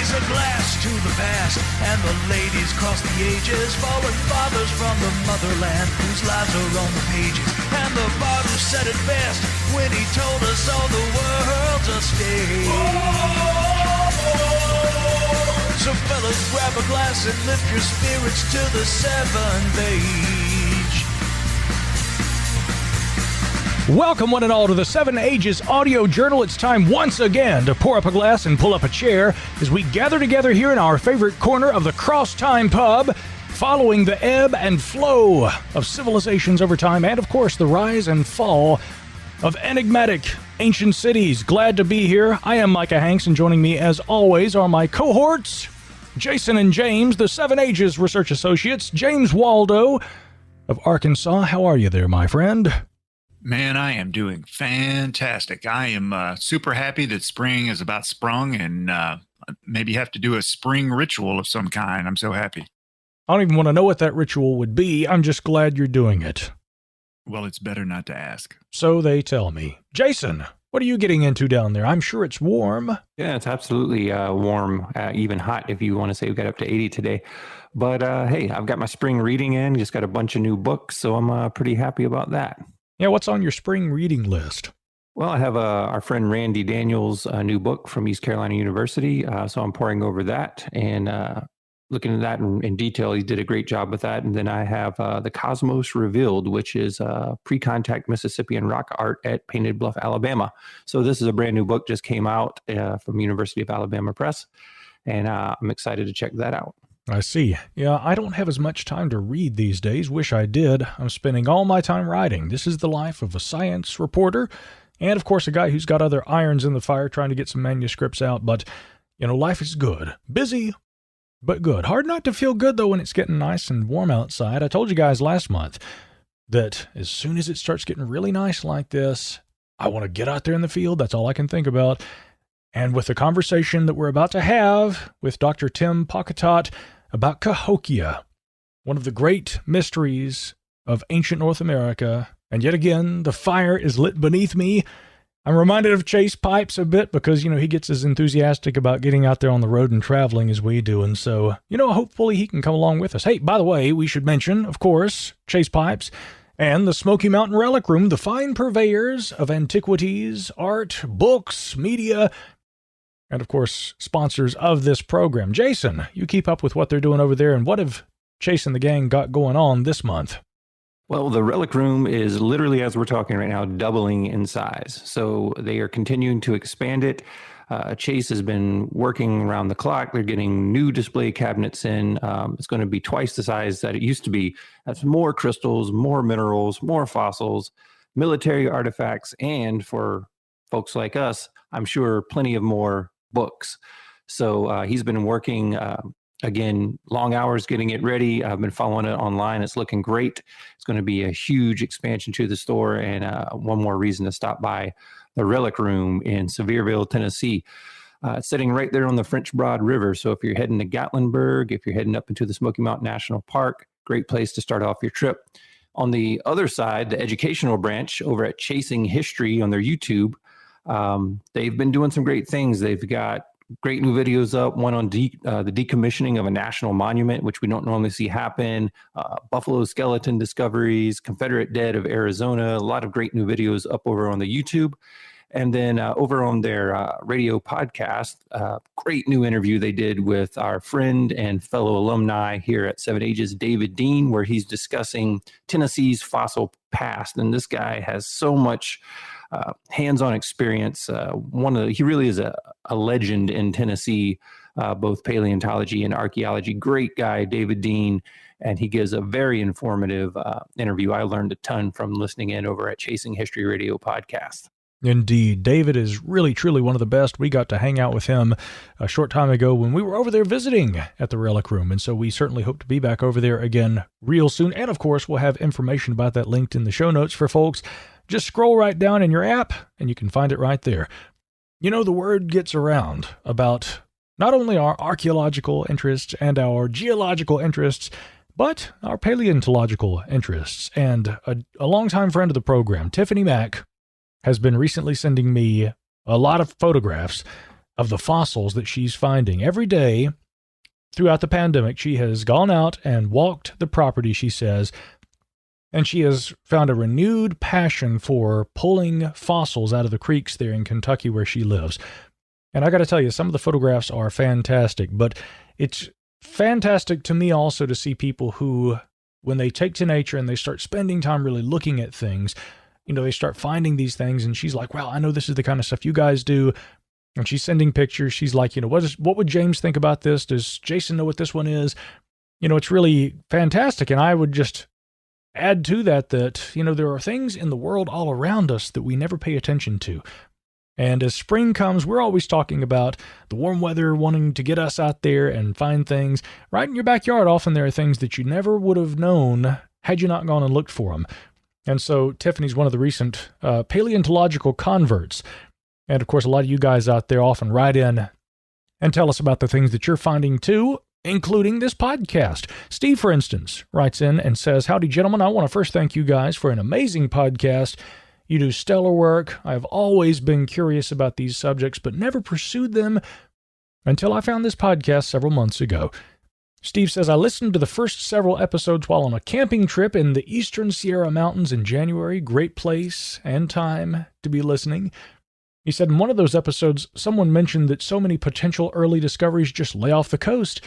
Raise a glass to the past and the ladies cross the ages, fallen fathers from the motherland whose lives are on the pages. And the bard who said it best when he told us all the world's a stage. So fellas, grab a glass and lift your spirits to the seventh age. Welcome one and all to the Seven Ages Audio Journal. It's time once again to pour up a glass and pull up a chair as we gather together here in our favorite corner of the Cross Time Pub, following the ebb and flow of civilizations over time and, of course, the rise and fall of enigmatic ancient cities. Glad to be here. I am Micah Hanks, and joining me, as always, are my cohorts, Jason and James, the Seven Ages Research Associates. James Waldo of Arkansas. How are you there, my friend? Man, I am doing fantastic. I am super happy that spring is about sprung and maybe have to do a spring ritual of some kind. I'm so happy. I don't even want to know what that ritual would be. I'm just glad you're doing it. Well, it's better not to ask. So they tell me. Jason, what are you getting into down there? I'm sure it's warm. Yeah, it's absolutely warm, even hot if you want to say we got up to 80 today. But hey, I've got my spring reading in, just got a bunch of new books, so I'm pretty happy about that. Yeah, what's on your spring reading list? Well, I have our friend Randy Daniels' new book from East Carolina University, so I'm poring over that and looking at that in detail. He did a great job with that. And then I have The Cosmos Revealed, which is pre-contact Mississippian rock art at Painted Bluff, Alabama. So this is a brand new book, just came out from University of Alabama Press, and I'm excited to check that out. I see. Yeah, I don't have as much time to read these days. Wish I did. I'm spending all my time writing. This is the life of a science reporter and, of course, a guy who's got other irons in the fire trying to get some manuscripts out. But, you know, life is good. Busy, but good. Hard not to feel good, though, when it's getting nice and warm outside. I told you guys last month that as soon as it starts getting really nice like this, I want to get out there in the field. That's all I can think about. And with the conversation that we're about to have with Dr. Tim Pauketat about Cahokia, one of the great mysteries of ancient North America. And yet again, the fire is lit beneath me. I'm reminded of Chase Pipes a bit because, you know, he gets as enthusiastic about getting out there on the road and traveling as we do. And so, you know, hopefully he can come along with us. Hey, by the way, we should mention, of course, Chase Pipes and the Smoky Mountain Relic Room, the fine purveyors of antiquities, art, books, media, and, of course, sponsors of this program. Jason, you keep up with what they're doing over there, and what have Chase and the gang got going on this month? Well, the Relic Room is literally, as we're talking right now, doubling in size. So they are continuing to expand it. Chase has been working around the clock. They're getting new display cabinets in. It's going to be twice the size that it used to be. That's more crystals, more minerals, more fossils, military artifacts, and for folks like us, I'm sure plenty of more books. So he's been working, again, long hours getting it ready. I've been following it online. It's looking great. It's going to be a huge expansion to the store, and one more reason to stop by the Relic Room in Sevierville, Tennessee. It's sitting right there on the French Broad River. So if you're heading to Gatlinburg, if you're heading up into the Smoky Mountain National Park, great place to start off your trip. On the other side, the educational branch over at Chasing History on their YouTube, they've been doing some great things. They've got great new videos up, one on the decommissioning of a national monument, which we don't normally see happen, buffalo skeleton discoveries, Confederate dead of Arizona, a lot of great new videos up over on the YouTube. And then over on their radio podcast, great new interview they did with our friend and fellow alumni here at Seven Ages, David Dean, where he's discussing Tennessee's fossil past. And this guy has so much hands-on experience. He really is a legend in Tennessee, both paleontology and archaeology. Great guy, David Dean, and he gives a very informative interview. I learned a ton from listening in over at Chasing History Radio podcast. Indeed. David is really, truly one of the best. We got to hang out with him a short time ago when we were over there visiting at the Relic Room, and so we certainly hope to be back over there again real soon. And, of course, we'll have information about that linked in the show notes for folks. Just scroll right down in your app, and you can find it right there. You know, the word gets around about not only our archaeological interests and our geological interests, but our paleontological interests. And a longtime friend of the program, Tiffany Mack, has been recently sending me a lot of photographs of the fossils that she's finding. Every day throughout the pandemic, she has gone out and walked the property, she says, and she has found a renewed passion for pulling fossils out of the creeks there in Kentucky where she lives. And I got to tell you, some of the photographs are fantastic, but it's fantastic to me also to see people who, when they take to nature and they start spending time really looking at things, they start finding these things, and she's like, wow, I know this is the kind of stuff you guys do. And she's sending pictures. She's like, what would James think about this? Does Jason know what this one is? It's really fantastic. And I would just add to that, there are things in the world all around us that we never pay attention to. And as spring comes, we're always talking about the warm weather, wanting to get us out there and find things. Right in your backyard, often there are things that you never would have known had you not gone and looked for them. And so Tiffany's one of the recent paleontological converts. And of course, a lot of you guys out there often write in and tell us about the things that you're finding too, including this podcast. Steve, for instance, writes in and says, howdy, gentlemen. I want to first thank you guys for an amazing podcast. You do stellar work. I've always been curious about these subjects, but never pursued them until I found this podcast several months ago. Steve says, I listened to the first several episodes while on a camping trip in the eastern Sierra Mountains in January. Great place and time to be listening. He said in one of those episodes, someone mentioned that so many potential early discoveries just lay off the coast,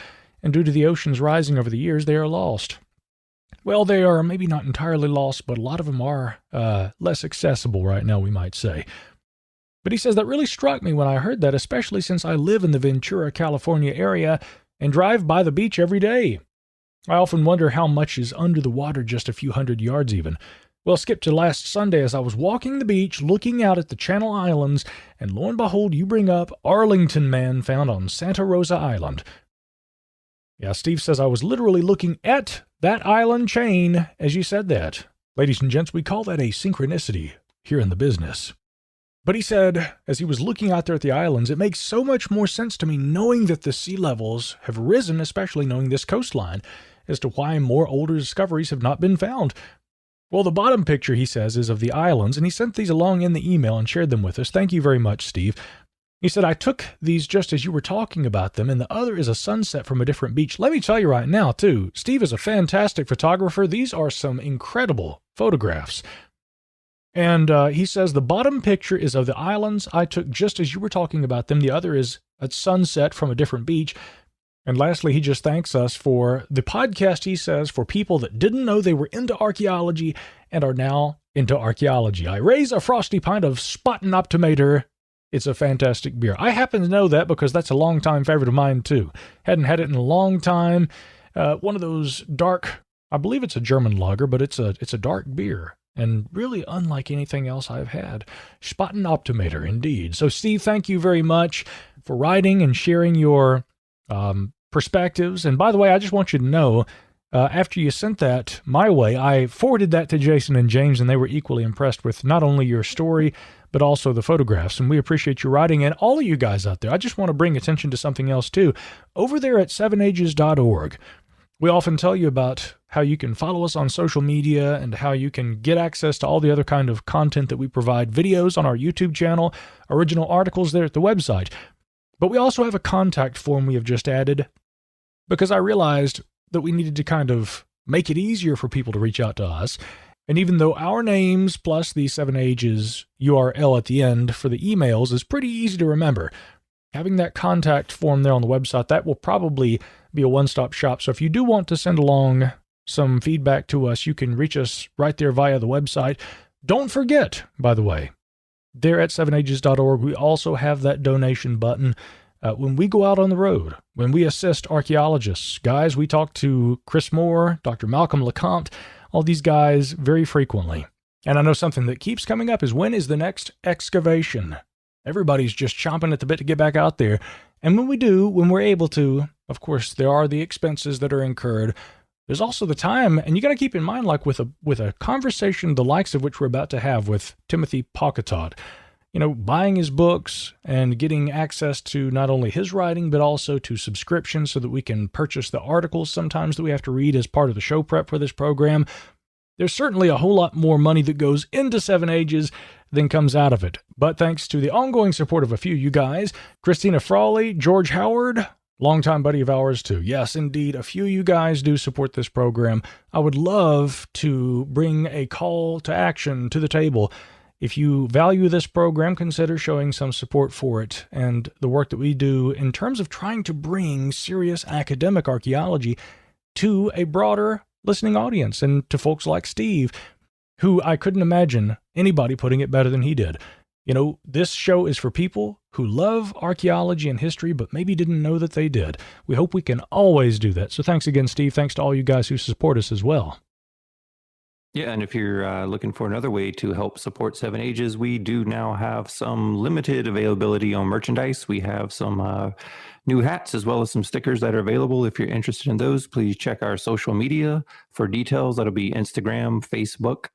and due to the oceans rising over the years, they are lost. Well, they are maybe not entirely lost, but a lot of them are less accessible right now, we might say. But he says that really struck me when I heard that, especially since I live in the Ventura, California area and drive by the beach every day. I often wonder how much is under the water just a few hundred yards even. Well, skip to last Sunday as I was walking the beach, looking out at the Channel Islands, and lo and behold, you bring up Arlington Man found on Santa Rosa Island. Yeah, Steve says I was literally looking at that island chain as you said that. Ladies and gents, we call that a synchronicity here in the business. But he said, as he was looking out there at the islands, it makes so much more sense to me knowing that the sea levels have risen, especially knowing this coastline, as to why more older discoveries have not been found. Well, the bottom picture, he says, is of the islands, and he sent these along in the email and shared them with us. Thank you very much, Steve. He said, I took these just as you were talking about them, and the other is a sunset from a different beach. Let me tell you right now, too, Steve is a fantastic photographer. These are some incredible photographs. And he says, the bottom picture is of the islands I took just as you were talking about them. The other is a sunset from a different beach. And lastly, he just thanks us for the podcast, he says, for people that didn't know they were into archaeology and are now into archaeology. I raise a frosty pint of Spaten Optimator. It's a fantastic beer. I happen to know that because that's a longtime favorite of mine, too. Hadn't had it in a long time. One of those dark, I believe it's a German lager, but it's a dark beer. And really unlike anything else I've had. Spaten Optimator, indeed. So, Steve, thank you very much for writing and sharing your perspectives. And by the way, I just want you to know, after you sent that my way, I forwarded that to Jason and James, and they were equally impressed with not only your story, but also the photographs. And we appreciate you writing, and all of you guys out there. I just want to bring attention to something else, too. Over there at 7ages.org, we often tell you about how you can follow us on social media and how you can get access to all the other kind of content that we provide, videos on our YouTube channel, original articles there at the website. But we also have a contact form we have just added because I realized that we needed to kind of make it easier for people to reach out to us. And even though our names plus the 7ages URL at the end for the emails is pretty easy to remember, having that contact form there on the website, that will probably be a one-stop shop. So if you do want to send along some feedback to us, you can reach us right there via the website. Don't forget, by the way, there at 7ages.org, we also have that donation button. When we go out on the road, when we assist archaeologists, guys, we talk to Chris Moore, Dr. Malcolm LeCompte, all these guys very frequently. And I know something that keeps coming up is, when is the next excavation? Everybody's just chomping at the bit to get back out there. And when we do, when we're able to, of course, there are the expenses that are incurred. There's also the time, and you got to keep in mind, like with a conversation the likes of which we're about to have with Tim Pauketat, buying his books and getting access to not only his writing, but also to subscriptions so that we can purchase the articles sometimes that we have to read as part of the show prep for this program. There's certainly a whole lot more money that goes into 7 Ages than comes out of it. But thanks to the ongoing support of a few of you guys, Christina Frawley, George Howard, longtime buddy of ours too. Yes, indeed, a few of you guys do support this program. I would love to bring a call to action to the table. If you value this program, consider showing some support for it and the work that we do in terms of trying to bring serious academic archaeology to a broader listening audience and to folks like Steve, who I couldn't imagine anybody putting it better than he did. You know, this show is for people who love archaeology and history, but maybe didn't know that they did. We hope we can always do that. So thanks again, Steve. Thanks to all you guys who support us as well. Yeah, and if you're looking for another way to help support Seven Ages, we do now have some limited availability on merchandise. We have some new hats as well as some stickers that are available. If you're interested in those, please check our social media for details. That'll be Instagram, Facebook,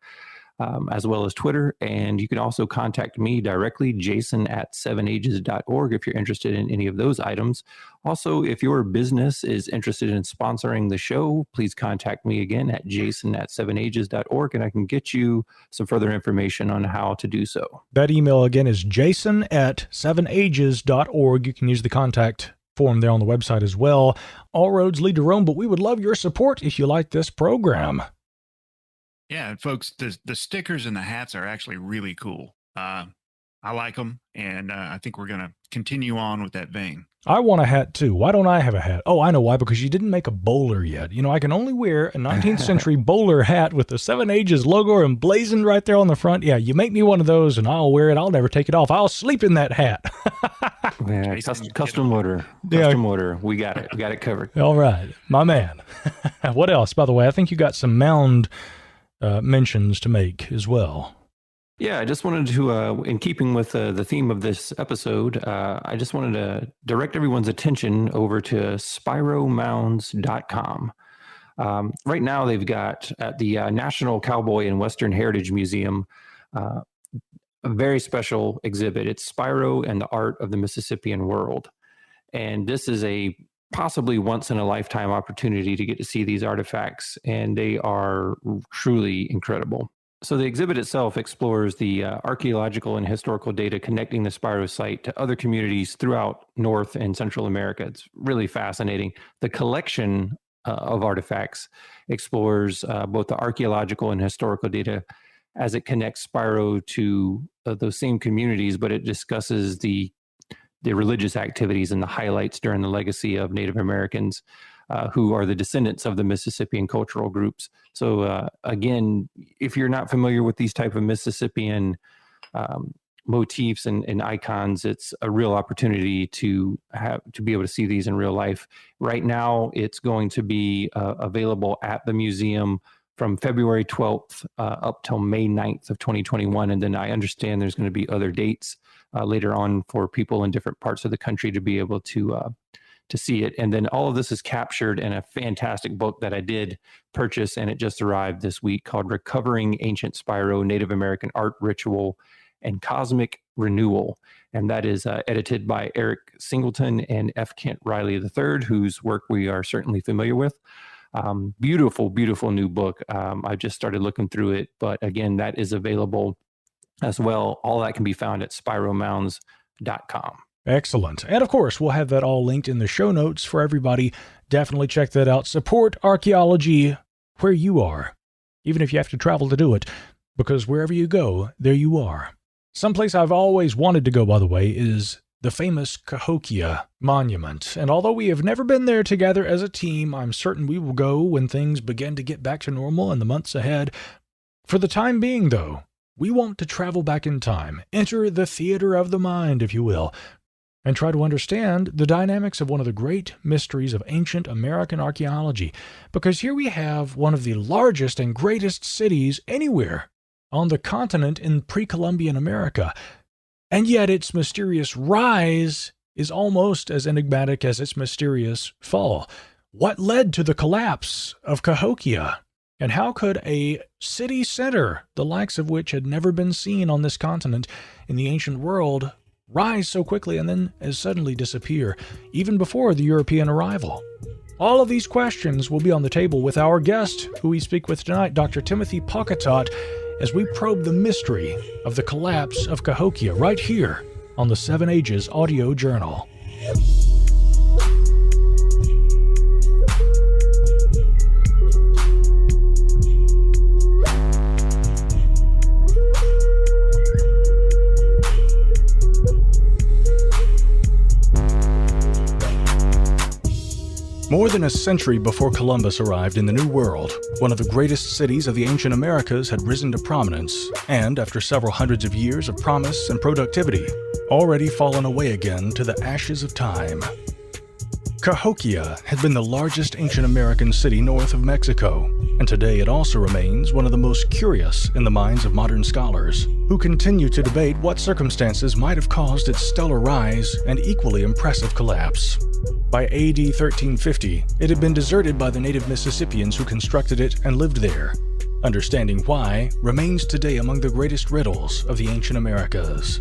as well as Twitter. And you can also contact me directly, jason@sevenages.org, if you're interested in any of those items. Also, if your business is interested in sponsoring the show, please contact me again at jason@sevenages.org, and I can get you some further information on how to do so. That email again is jason@sevenages.org. You can use the contact form there on the website as well. All roads lead to Rome, but we would love your support if you like this program. Yeah, and folks, the stickers and the hats are actually really cool. I like them, and I think we're going to continue on with that vein. I want a hat too. Why don't I have a hat? Oh, I know why, because you didn't make a bowler yet. You know, I can only wear a 19th century bowler hat with the Seven Ages logo emblazoned right there on the front. Yeah, you make me one of those and I'll wear it. I'll never take it off. I'll sleep in that hat. Yeah, custom order. Custom order. We got it. We got it covered. All right, my man. What else? By the way, I think you got some mound mentions to make as well. Yeah, I just wanted to, in keeping with the theme of this episode, I just wanted to direct everyone's attention over to spiromounds.com. Right now, they've got at the National Cowboy and Western Heritage Museum a very special exhibit. It's Spiro and the Art of the Mississippian World. And this is a possibly once-in-a-lifetime opportunity to get to see these artifacts, and they are truly incredible. So the exhibit itself explores the archaeological and historical data connecting the Spiro site to other communities throughout North and Central America. It's really fascinating. The collection of artifacts explores both the archaeological and historical data as it connects Spiro to those same communities, but it discusses the religious activities and the highlights during the legacy of Native Americans who are the descendants of the Mississippian cultural groups. So again, if you're not familiar with these type of Mississippian motifs and icons, it's a real opportunity to be able to see these in real life. Right now, it's going to be available at the museum from February 12th up till May 9th of 2021. And then I understand there's going to be other dates later on for people in different parts of the country to be able to see it. And then all of this is captured in a fantastic book that I did purchase, and it just arrived this week, called Recovering Ancient Spiro, Native American Art, Ritual, and Cosmic Renewal. And that is edited by Eric Singleton and F. Kent Riley III, whose work we are certainly familiar with. Beautiful, beautiful new book. I just started looking through it, but again, that is available as well. All that can be found at spiromounds.com. Excellent. And of course, we'll have that all linked in the show notes for everybody. Definitely check that out. Support archaeology where you are, even if you have to travel to do it, because wherever you go, there you are. Someplace I've always wanted to go, by the way, is the famous Cahokia Monument. And although we have never been there together as a team, I'm certain we will go when things begin to get back to normal in the months ahead. For the time being, though, we want to travel back in time, enter the theater of the mind, if you will, and try to understand the dynamics of one of the great mysteries of ancient American archaeology, because here we have one of the largest and greatest cities anywhere on the continent in pre-Columbian America, and yet its mysterious rise is almost as enigmatic as its mysterious fall. What led to the collapse of Cahokia? And how could a city center, the likes of which had never been seen on this continent in the ancient world, rise so quickly and then as suddenly disappear, even before the European arrival? All of these questions will be on the table with our guest, who we speak with tonight, Dr. Tim Pauketat, as we probe the mystery of the collapse of Cahokia right here on the 7 Ages Audio Journal. More than a century before Columbus arrived in the New World, one of the greatest cities of the ancient Americas had risen to prominence, and after several hundreds of years of promise and productivity, already fallen away again to the ashes of time. Cahokia had been the largest ancient American city north of Mexico, and today it also remains one of the most curious in the minds of modern scholars, who continue to debate what circumstances might have caused its stellar rise and equally impressive collapse. By AD 1350, it had been deserted by the native Mississippians who constructed it and lived there. Understanding why remains today among the greatest riddles of the ancient Americas.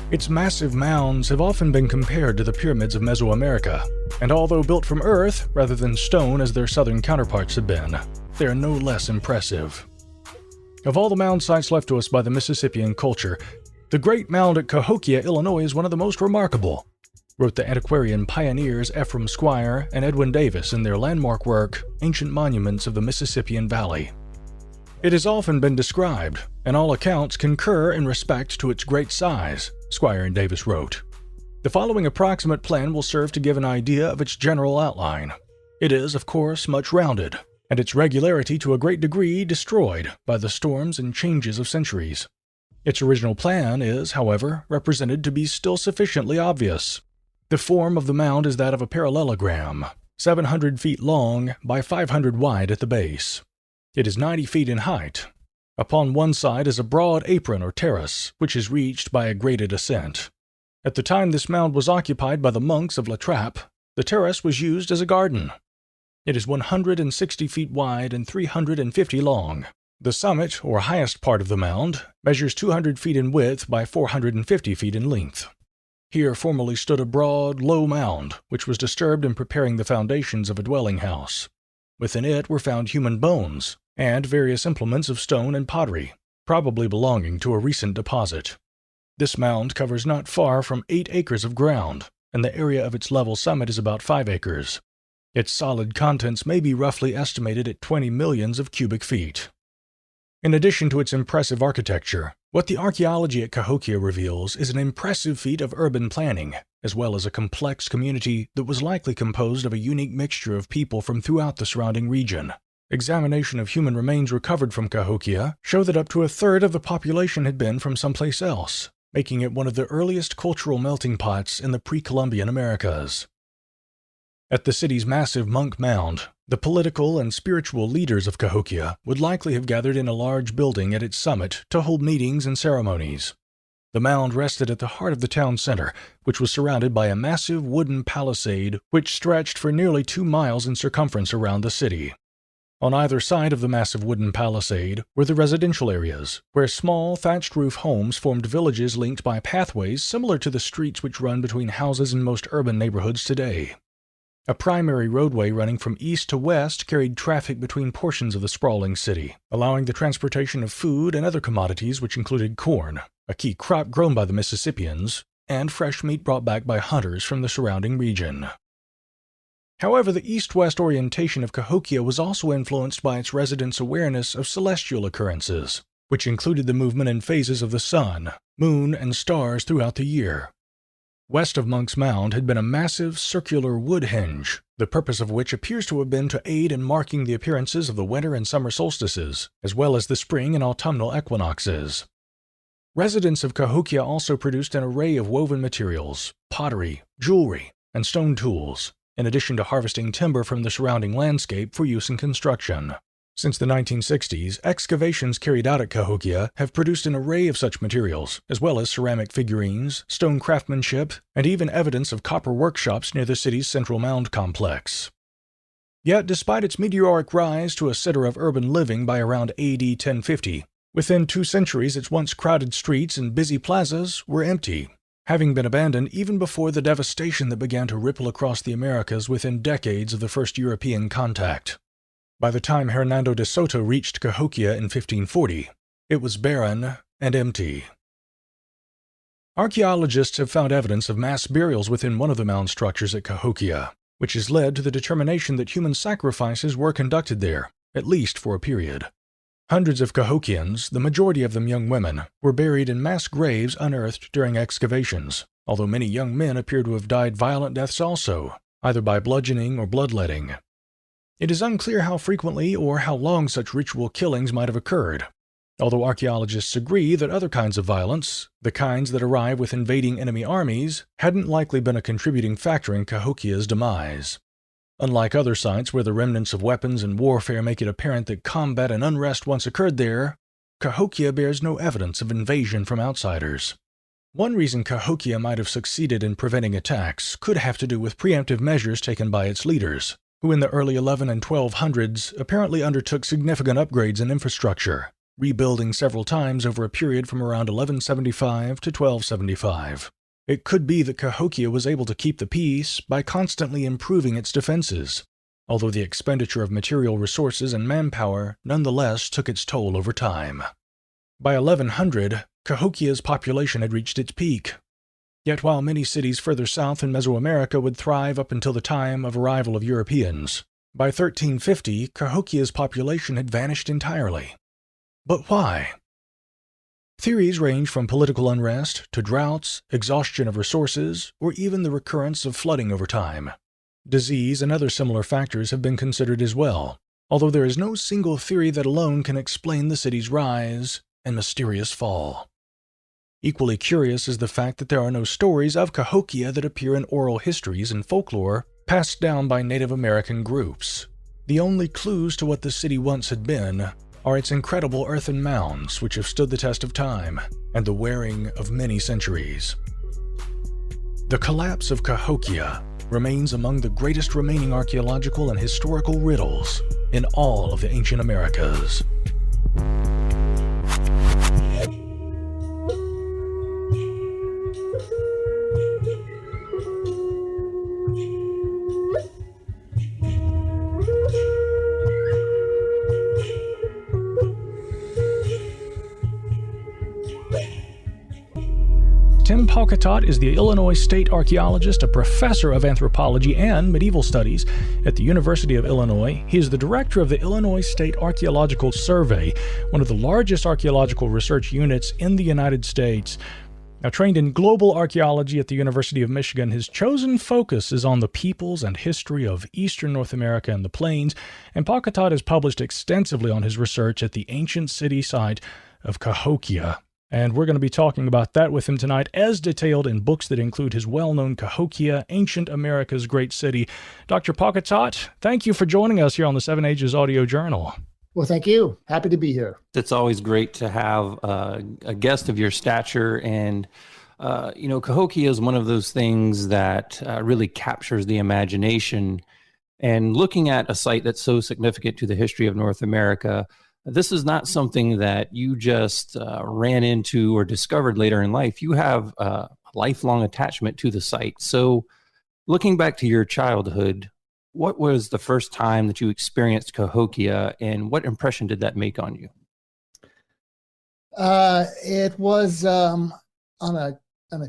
Its massive mounds have often been compared to the pyramids of Mesoamerica, and although built from earth rather than stone as their southern counterparts have been, they are no less impressive. Of all the mound sites left to us by the Mississippian culture, the Great Mound at Cahokia, Illinois is one of the most remarkable, wrote the antiquarian pioneers Ephraim Squire and Edwin Davis in their landmark work, Ancient Monuments of the Mississippian Valley. It has often been described, and all accounts concur in respect to its great size, Squire and Davis wrote. The following approximate plan will serve to give an idea of its general outline. It is, of course, much rounded, and its regularity to a great degree destroyed by the storms and changes of centuries. Its original plan is, however, represented to be still sufficiently obvious. The form of the mound is that of a parallelogram, 700 feet long by 500 wide at the base. It is 90 feet in height. Upon one side is a broad apron or terrace, which is reached by a graded ascent. At the time this mound was occupied by the monks of La Trappe, the terrace was used as a garden. It is 160 feet wide and 350 long. The summit, or highest part of the mound, measures 200 feet in width by 450 feet in length. Here formerly stood a broad, low mound, which was disturbed in preparing the foundations of a dwelling house. Within it were found human bones, and various implements of stone and pottery, probably belonging to a recent deposit. This mound covers not far from 8 acres of ground, and the area of its level summit is about 5 acres. Its solid contents may be roughly estimated at 20 millions of cubic feet. In addition to its impressive architecture, what the archaeology at Cahokia reveals is an impressive feat of urban planning, as well as a complex community that was likely composed of a unique mixture of people from throughout the surrounding region. Examination of human remains recovered from Cahokia show that up to a third of the population had been from someplace else, making it one of the earliest cultural melting pots in the pre-Columbian Americas. At the city's massive monk mound, the political and spiritual leaders of Cahokia would likely have gathered in a large building at its summit to hold meetings and ceremonies. The mound rested at the heart of the town center, which was surrounded by a massive wooden palisade which stretched for nearly 2 miles in circumference around the city. On either side of the massive wooden palisade were the residential areas, where small thatched roof homes formed villages linked by pathways similar to the streets which run between houses in most urban neighborhoods today. A primary roadway running from east to west carried traffic between portions of the sprawling city, allowing the transportation of food and other commodities which included corn, a key crop grown by the Mississippians, and fresh meat brought back by hunters from the surrounding region. However, the east-west orientation of Cahokia was also influenced by its residents' awareness of celestial occurrences, which included the movement and phases of the sun, moon, and stars throughout the year. West of Monk's Mound had been a massive circular wood hinge, the purpose of which appears to have been to aid in marking the appearances of the winter and summer solstices, as well as the spring and autumnal equinoxes. Residents of Cahokia also produced an array of woven materials, pottery, jewelry, and stone tools, in addition to harvesting timber from the surrounding landscape for use in construction. Since the 1960s, excavations carried out at Cahokia have produced an array of such materials, as well as ceramic figurines, stone craftsmanship, and even evidence of copper workshops near the city's central mound complex. Yet, despite its meteoric rise to a center of urban living by around AD 1050, within 2 centuries its once crowded streets and busy plazas were empty, having been abandoned even before the devastation that began to ripple across the Americas within decades of the first European contact. By the time Hernando de Soto reached Cahokia in 1540, It was barren and empty. Archaeologists have found evidence of mass burials within one of the mound structures at Cahokia, which has led to the determination that human sacrifices were conducted there, at least for a period. Hundreds of Cahokians, the majority of them young women, were buried in mass graves unearthed during excavations, although many young men appear to have died violent deaths also, either by bludgeoning or bloodletting. It is unclear how frequently or how long such ritual killings might have occurred, although archaeologists agree that other kinds of violence, the kinds that arrive with invading enemy armies, hadn't likely been a contributing factor in Cahokia's demise. Unlike other sites where the remnants of weapons and warfare make it apparent that combat and unrest once occurred there, Cahokia bears no evidence of invasion from outsiders. One reason Cahokia might have succeeded in preventing attacks could have to do with preemptive measures taken by its leaders, who in the early 11 and 1200s apparently undertook significant upgrades in infrastructure, rebuilding several times over a period from around 1175 to 1275. It could be that Cahokia was able to keep the peace by constantly improving its defenses, although the expenditure of material resources and manpower nonetheless took its toll over time. By 1100, Cahokia's population had reached its peak. Yet while many cities further south in Mesoamerica would thrive up until the time of arrival of Europeans, by 1350 Cahokia's population had vanished entirely. But why? Theories range from political unrest to droughts, exhaustion of resources, or even the recurrence of flooding over time. Disease and other similar factors have been considered as well, although there is no single theory that alone can explain the city's rise and mysterious fall. Equally curious is the fact that there are no stories of Cahokia that appear in oral histories and folklore passed down by Native American groups. The only clues to what the city once had been are its incredible earthen mounds which have stood the test of time and the wearing of many centuries. The collapse of Cahokia remains among the greatest remaining archaeological and historical riddles in all of the ancient Americas. Tim Pauketat is the Illinois State Archaeologist, a professor of Anthropology and Medieval Studies at the University of Illinois. He is the director of the Illinois State Archaeological Survey, one of the largest archaeological research units in the United States. Now, trained in global archaeology at the University of Michigan, his chosen focus is on the peoples and history of eastern North America and the plains, and Pauketat has published extensively on his research at the ancient city site of Cahokia. And we're going to be talking about that with him tonight, as detailed in books that include his well-known Cahokia, Ancient America's Great City. Dr. Pauketat, thank you for joining us here on the Seven Ages Audio Journal. Well, thank you. Happy to be here. It's always great to have a guest of your stature. And, Cahokia is one of those things that really captures the imagination. And looking at a site that's so significant to the history of North America, this is not something that you just ran into or discovered later in life. You have a lifelong attachment to the site. So looking back to your childhood, what was the first time that you experienced Cahokia, and what impression did that make on you? It was on a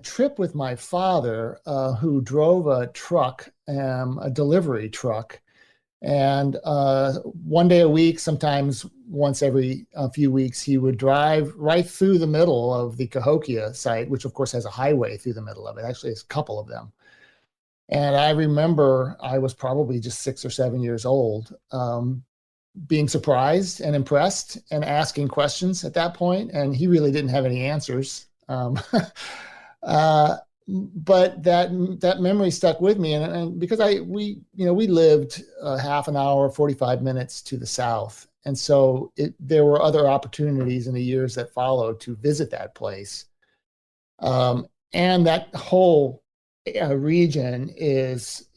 trip with my father, who drove a truck, a delivery truck. And one day a week, sometimes once every few weeks, he would drive right through the middle of the Cahokia site, which of course has a highway through the middle of it. Actually, there's a couple of them. And I remember I was probably just 6 or 7 years old, being surprised and impressed and asking questions at that point. And he really didn't have any answers. But that memory stuck with me, and because we lived half an hour, 45 minutes to the south, and so there were other opportunities in the years that followed to visit that place, and that whole region is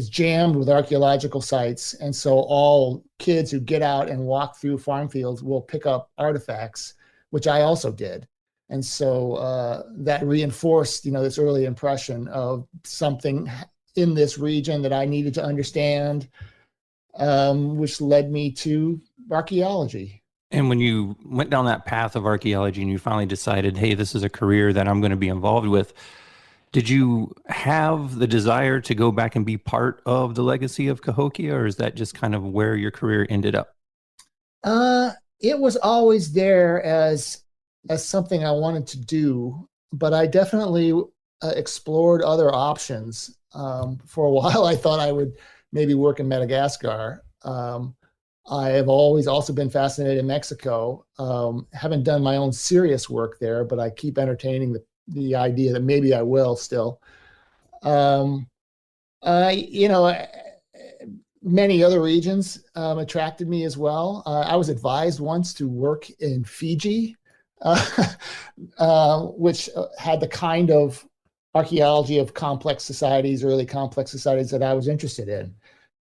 jammed with archaeological sites, and so all kids who get out and walk through farm fields will pick up artifacts, which I also did. And so that reinforced, this early impression of something in this region that I needed to understand, which led me to archaeology. And when you went down that path of archaeology and you finally decided, hey, this is a career that I'm going to be involved with, did you have the desire to go back and be part of the legacy of Cahokia, or is that just kind of where your career ended up? It was always there as something I wanted to do, but I definitely explored other options. For a while, I thought I would maybe work in Madagascar. I have always also been fascinated in Mexico. Haven't done my own serious work there, but I keep entertaining the idea that maybe I will still. Many other regions attracted me as well. I was advised once to work in Fiji, which had the kind of archaeology of complex societies, early complex societies that I was interested in.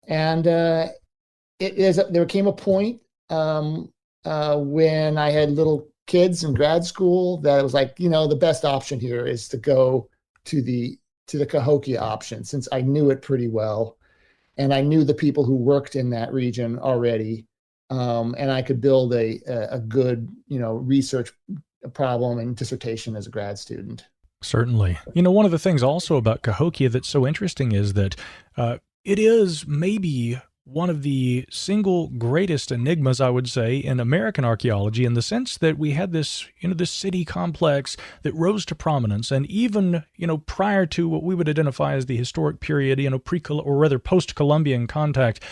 And there came a point when I had little kids in grad school that it was like, the best option here is to go to the Cahokia option, since I knew it pretty well. And I knew the people who worked in that region already. And I could build a good, research problem and dissertation as a grad student. Certainly. One of the things also about Cahokia that's so interesting is that it is maybe one of the single greatest enigmas, I would say, in American archaeology, in the sense that we had this, this city complex that rose to prominence, and even, prior to what we would identify as the historic period, or rather post-Columbian contact,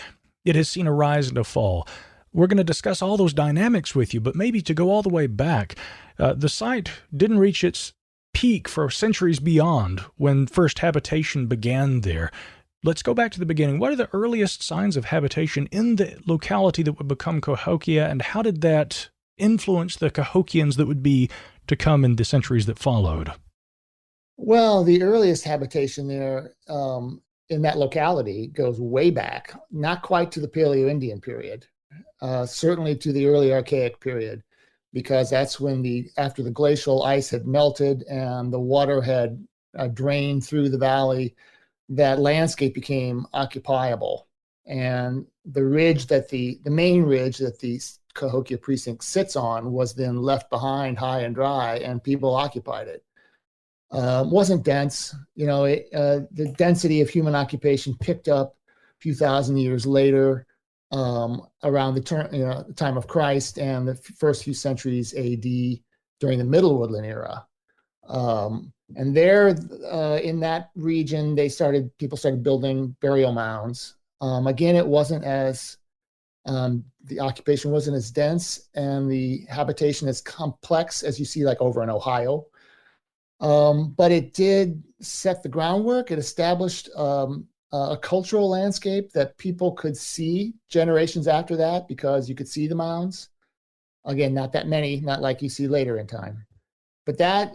it has seen a rise and a fall. We're going to discuss all those dynamics with you, but maybe to go all the way back, the site didn't reach its peak for centuries beyond when first habitation began there. Let's go back to the beginning. What are the earliest signs of habitation in the locality that would become Cahokia, and how did that influence the Cahokians that would be to come in the centuries that followed? Well, the earliest habitation there in that locality goes way back, not quite to the Paleo-Indian period, certainly to the early Archaic period, because that's when after the glacial ice had melted and the water had drained through the valley, that landscape became occupiable. And the main ridge that the Cahokia precinct sits on was then left behind high and dry, and people occupied it. Wasn't dense, the density of human occupation picked up a few thousand years later, around the time of Christ and the first few centuries AD during the Middle Woodland era. And there, in that region, people started building burial mounds. Again, it wasn't the occupation wasn't as dense and the habitation as complex as you see like over in Ohio. But it did set the groundwork. It established a cultural landscape that people could see generations after that, because you could see the mounds. Again, not that many, not like you see later in time. But that,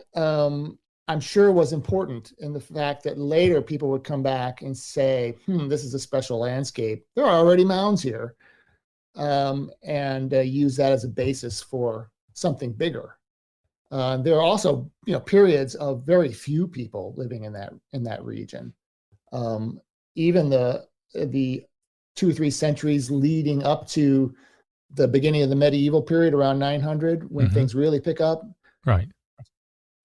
I'm sure, was important in the fact that later people would come back and say, this is a special landscape. There are already mounds here, and use that as a basis for something bigger. There are also, periods of very few people living in that region. Even the 2 or 3 centuries leading up to the beginning of the medieval period around 900, when things really pick up. Right.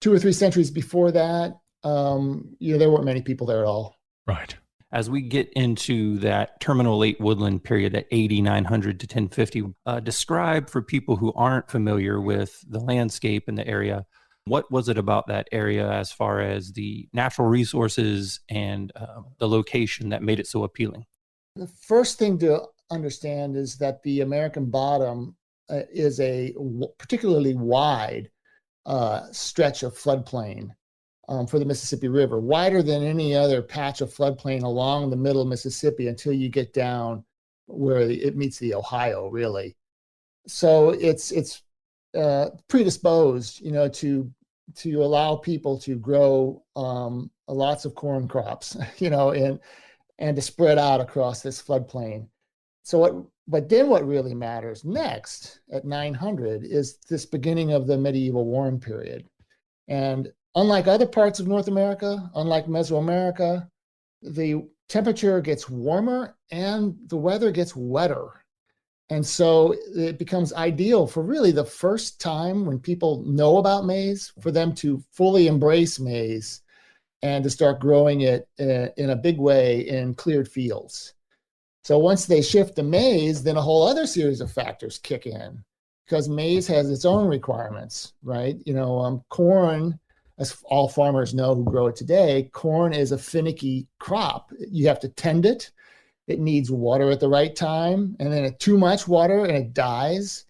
2 or 3 centuries before that, there weren't many people there at all. Right. As we get into that terminal late woodland period at 900 to 1050, describe for people who aren't familiar with the landscape in the area, what was it about that area as far as the natural resources and the location that made it so appealing? The first thing to understand is that the American bottom is a particularly wide stretch of floodplain for the Mississippi River, wider than any other patch of floodplain along the middle of Mississippi until you get down where it meets the Ohio, really. So it's predisposed, to allow people to grow lots of corn crops, and to spread out across this floodplain. But then what really matters next at 900 is this beginning of the medieval warm period. And unlike other parts of North America, unlike Mesoamerica, the temperature gets warmer and the weather gets wetter. And so it becomes ideal for really the first time when people know about maize, for them to fully embrace maize and to start growing it in a big way in cleared fields. So once they shift to maize, then a whole other series of factors kick in, because maize has its own requirements, right? Corn, as all farmers know who grow it today, corn is a finicky crop. You have to tend it. It needs water at the right time, and then too much water and it dies.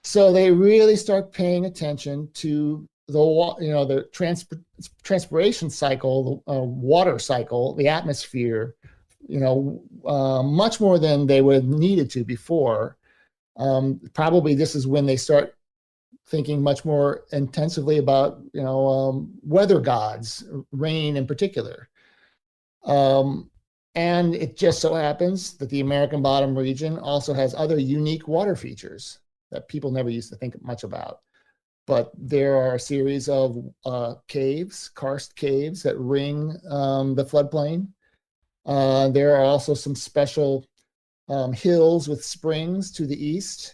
So they really start paying attention to the transpiration cycle, the water cycle, the atmosphere, much more than they would have needed to before. Probably this is when they start thinking much more intensively about, weather gods, rain in particular. And it just so happens that the American Bottom region also has other unique water features that people never used to think much about. But there are a series of caves, karst caves, that ring the floodplain. There are also some special hills with springs to the east.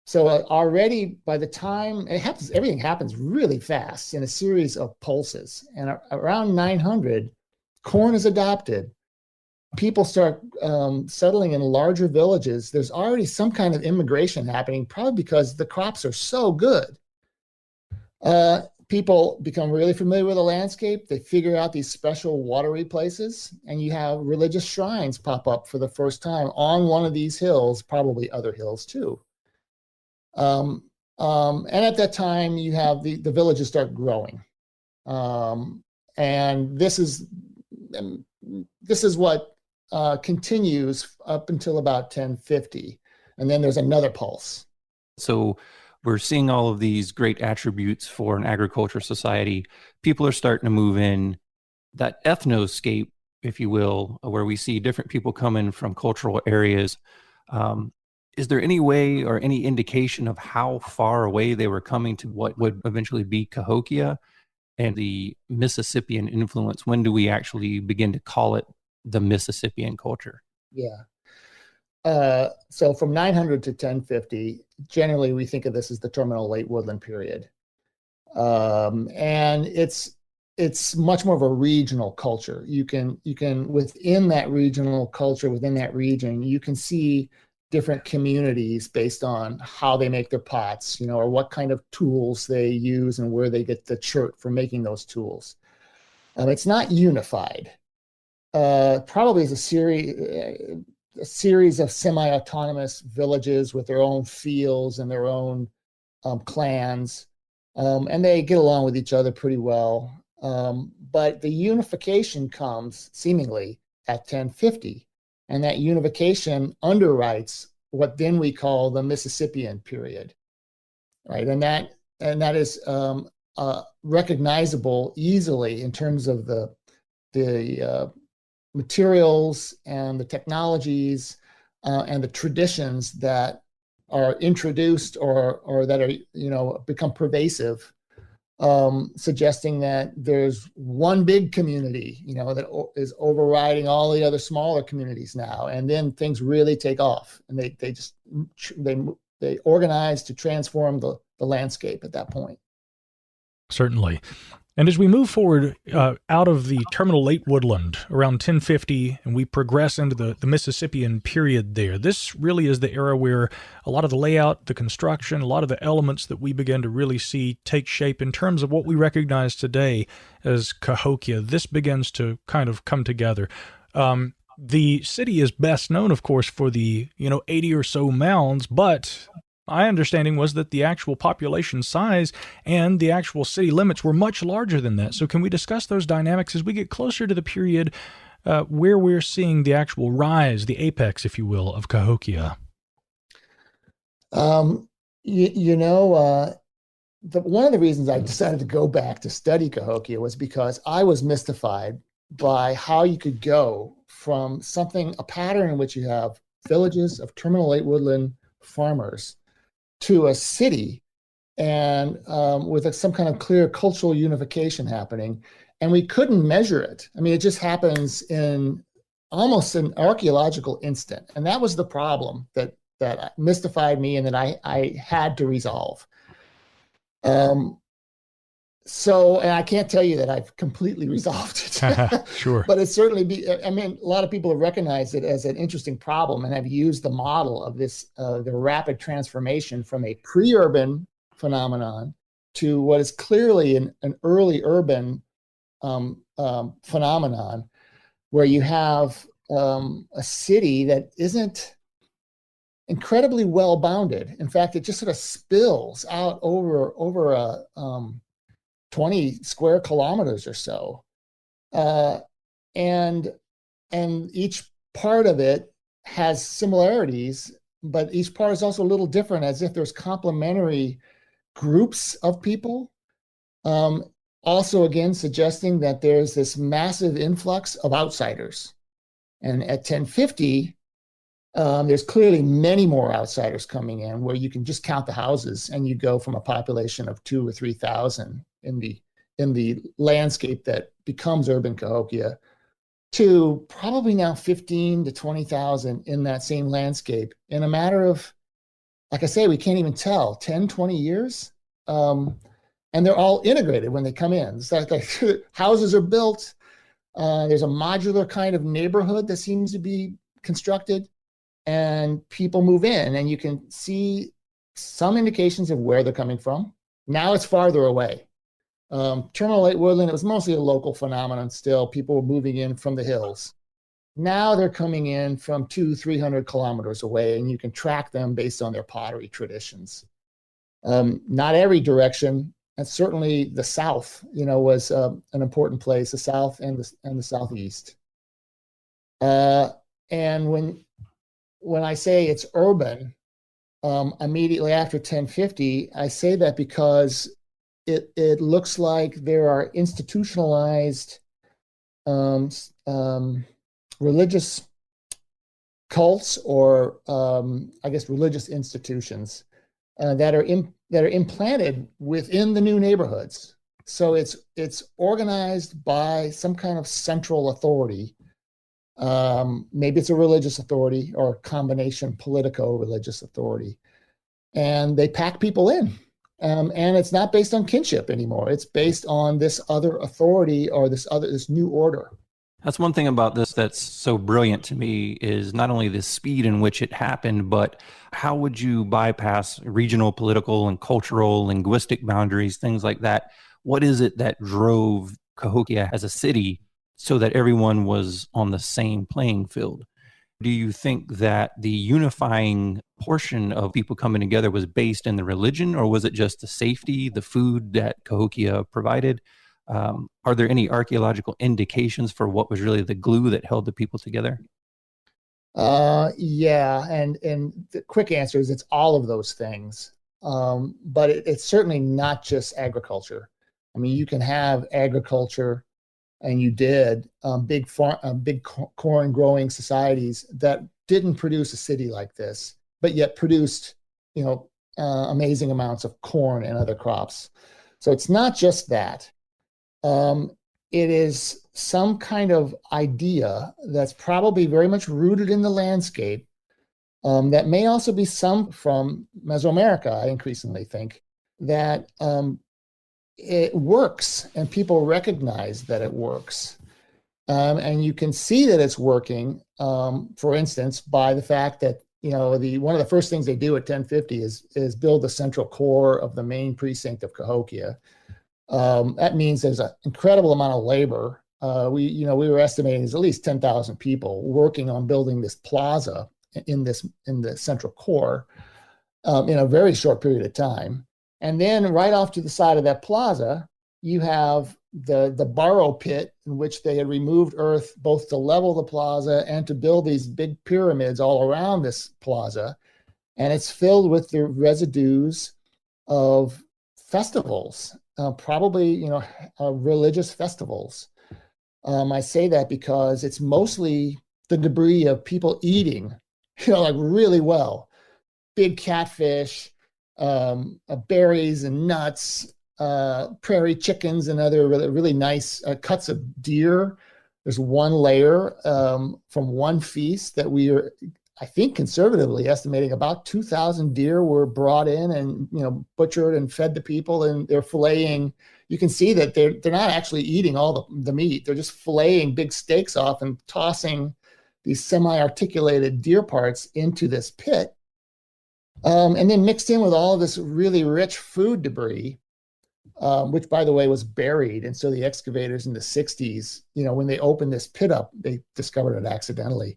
So already by the time it happens, everything happens really fast in a series of pulses. And around 900, corn is adopted. People start settling in larger villages. There's already some kind of immigration happening, probably because the crops are so good. People become really familiar with the landscape. They figure out these special watery places, and you have religious shrines pop up for the first time on one of these hills, probably other hills too. And at that time, you have the villages start growing. And this is what continues up until about 1050. And then there's another pulse. So we're seeing all of these great attributes for an agriculture society. People are starting to move in. That ethnoscape, if you will, where we see different people coming from cultural areas. Is there any way or any indication of how far away they were coming to what would eventually be Cahokia and the Mississippian influence? When do we actually begin to call it the Mississippian culture? Yeah. So from 900 to 1050, generally we think of this as the terminal late woodland period. And it's much more of a regional culture. You can within that regional culture, within that region, you can see different communities based on how they make their pots, or what kind of tools they use and where they get the chert for making those tools. It's not unified. Probably is a series of semi-autonomous villages with their own fields and their own clans, and they get along with each other pretty well. But the unification comes seemingly at 1050, and that unification underwrites what then we call the Mississippian period, right? And that is recognizable easily in terms of the materials and the technologies and the traditions that are introduced or that are become pervasive, suggesting that there's one big community that is overriding all the other smaller communities now, and then things really take off, and they organize to transform the landscape at that point. Certainly. And as we move forward out of the terminal late woodland around 1050, and we progress into the Mississippian period there, this really is the era where a lot of the layout, the construction, a lot of the elements that we begin to really see take shape in terms of what we recognize today as Cahokia. This begins to kind of come together. The city is best known, of course, for the 80 or so mounds, but my understanding was that the actual population size and the actual city limits were much larger than that. So can we discuss those dynamics as we get closer to the period where we're seeing the actual rise, the apex, if you will, of Cahokia? One of the reasons I decided to go back to study Cahokia was because I was mystified by how you could go from a pattern in which you have villages of terminal late woodland farmers to a city, and with some kind of clear cultural unification happening, and we couldn't measure it. I mean, it just happens in almost an archaeological instant, and that was the problem that that mystified me and that I had to resolve. So, and I can't tell you that I've completely resolved it. Sure. But it's certainly I mean, a lot of people have recognized it as an interesting problem and have used the model of this, the rapid transformation from a pre-urban phenomenon to what is clearly an early urban phenomenon, where you have a city that isn't incredibly well bounded. In fact, it just sort of spills out over a 20 square kilometers or so. And each part of it has similarities, but each part is also a little different, as if there's complementary groups of people. Also, again, suggesting that there's this massive influx of outsiders. And at 1050, there's clearly many more outsiders coming in, where you can just count the houses and you go from a population of 2,000 or 3,000 in the landscape that becomes urban Cahokia to probably now 15 to 20,000 in that same landscape in a matter of, like I say, we can't even tell, 10, 20 years. And they're all integrated when they come in. It's like houses are built. There's a modular kind of neighborhood that seems to be constructed, and people move in, and you can see some indications of where they're coming from. Now it's farther away. Terminal Lake Woodland, it was mostly a local phenomenon still. People were moving in from the hills. Now they're coming in from 200-300 kilometers away, and you can track them based on their pottery traditions. Not every direction, and certainly the south, was an important place, the south and the southeast. And when I say it's urban, immediately after 1050, I say that because it looks like there are institutionalized religious cults, or I guess religious institutions that are implanted within the new neighborhoods. So it's organized by some kind of central authority. Maybe it's a religious authority or a combination politico-religious authority, and they pack people in. And it's not based on kinship anymore. It's based on this other authority or this new order. That's one thing about this that's so brilliant to me, is not only the speed in which it happened, but how would you bypass regional, political, and cultural, linguistic boundaries, things like that? What is it that drove Cahokia as a city so that everyone was on the same playing field? Do you think that the unifying portion of people coming together was based in the religion, or was it just the safety, the food that Cahokia provided? Are there any archaeological indications for what was really the glue that held the people together? Yeah, and the quick answer is it's all of those things. But it's certainly not just agriculture. I mean, you can have agriculture, and you did big corn growing societies that didn't produce a city like this, but yet produced, amazing amounts of corn and other crops. So it's not just that. It is some kind of idea that's probably very much rooted in the landscape, that may also be some from Mesoamerica, I increasingly think, that it works and people recognize that it works. And you can see that it's working, for instance, by the fact that, one of the first things they do at 1050 is build the central core of the main precinct of Cahokia. That means there's an incredible amount of labor. We were estimating there's at least 10,000 people working on building this plaza in the central core in a very short period of time. And then right off to the side of that plaza, you have the borrow pit, in which they had removed earth both to level the plaza and to build these big pyramids all around this plaza. And it's filled with the residues of festivals, probably, religious festivals. I say that because it's mostly the debris of people eating, like really well. Big catfish, berries and nuts, prairie chickens, and other really nice cuts of deer. There's one layer from one feast that we are I think conservatively estimating about 2,000 deer were brought in and, butchered and fed to people, and they're filleting. You can see that they're not actually eating all the meat. They're just filleting big steaks off and tossing these semi-articulated deer parts into this pit. And then mixed in with all of this really rich food debris, which, by the way, was buried. And so the excavators in the 60s, when they opened this pit up, they discovered it accidentally.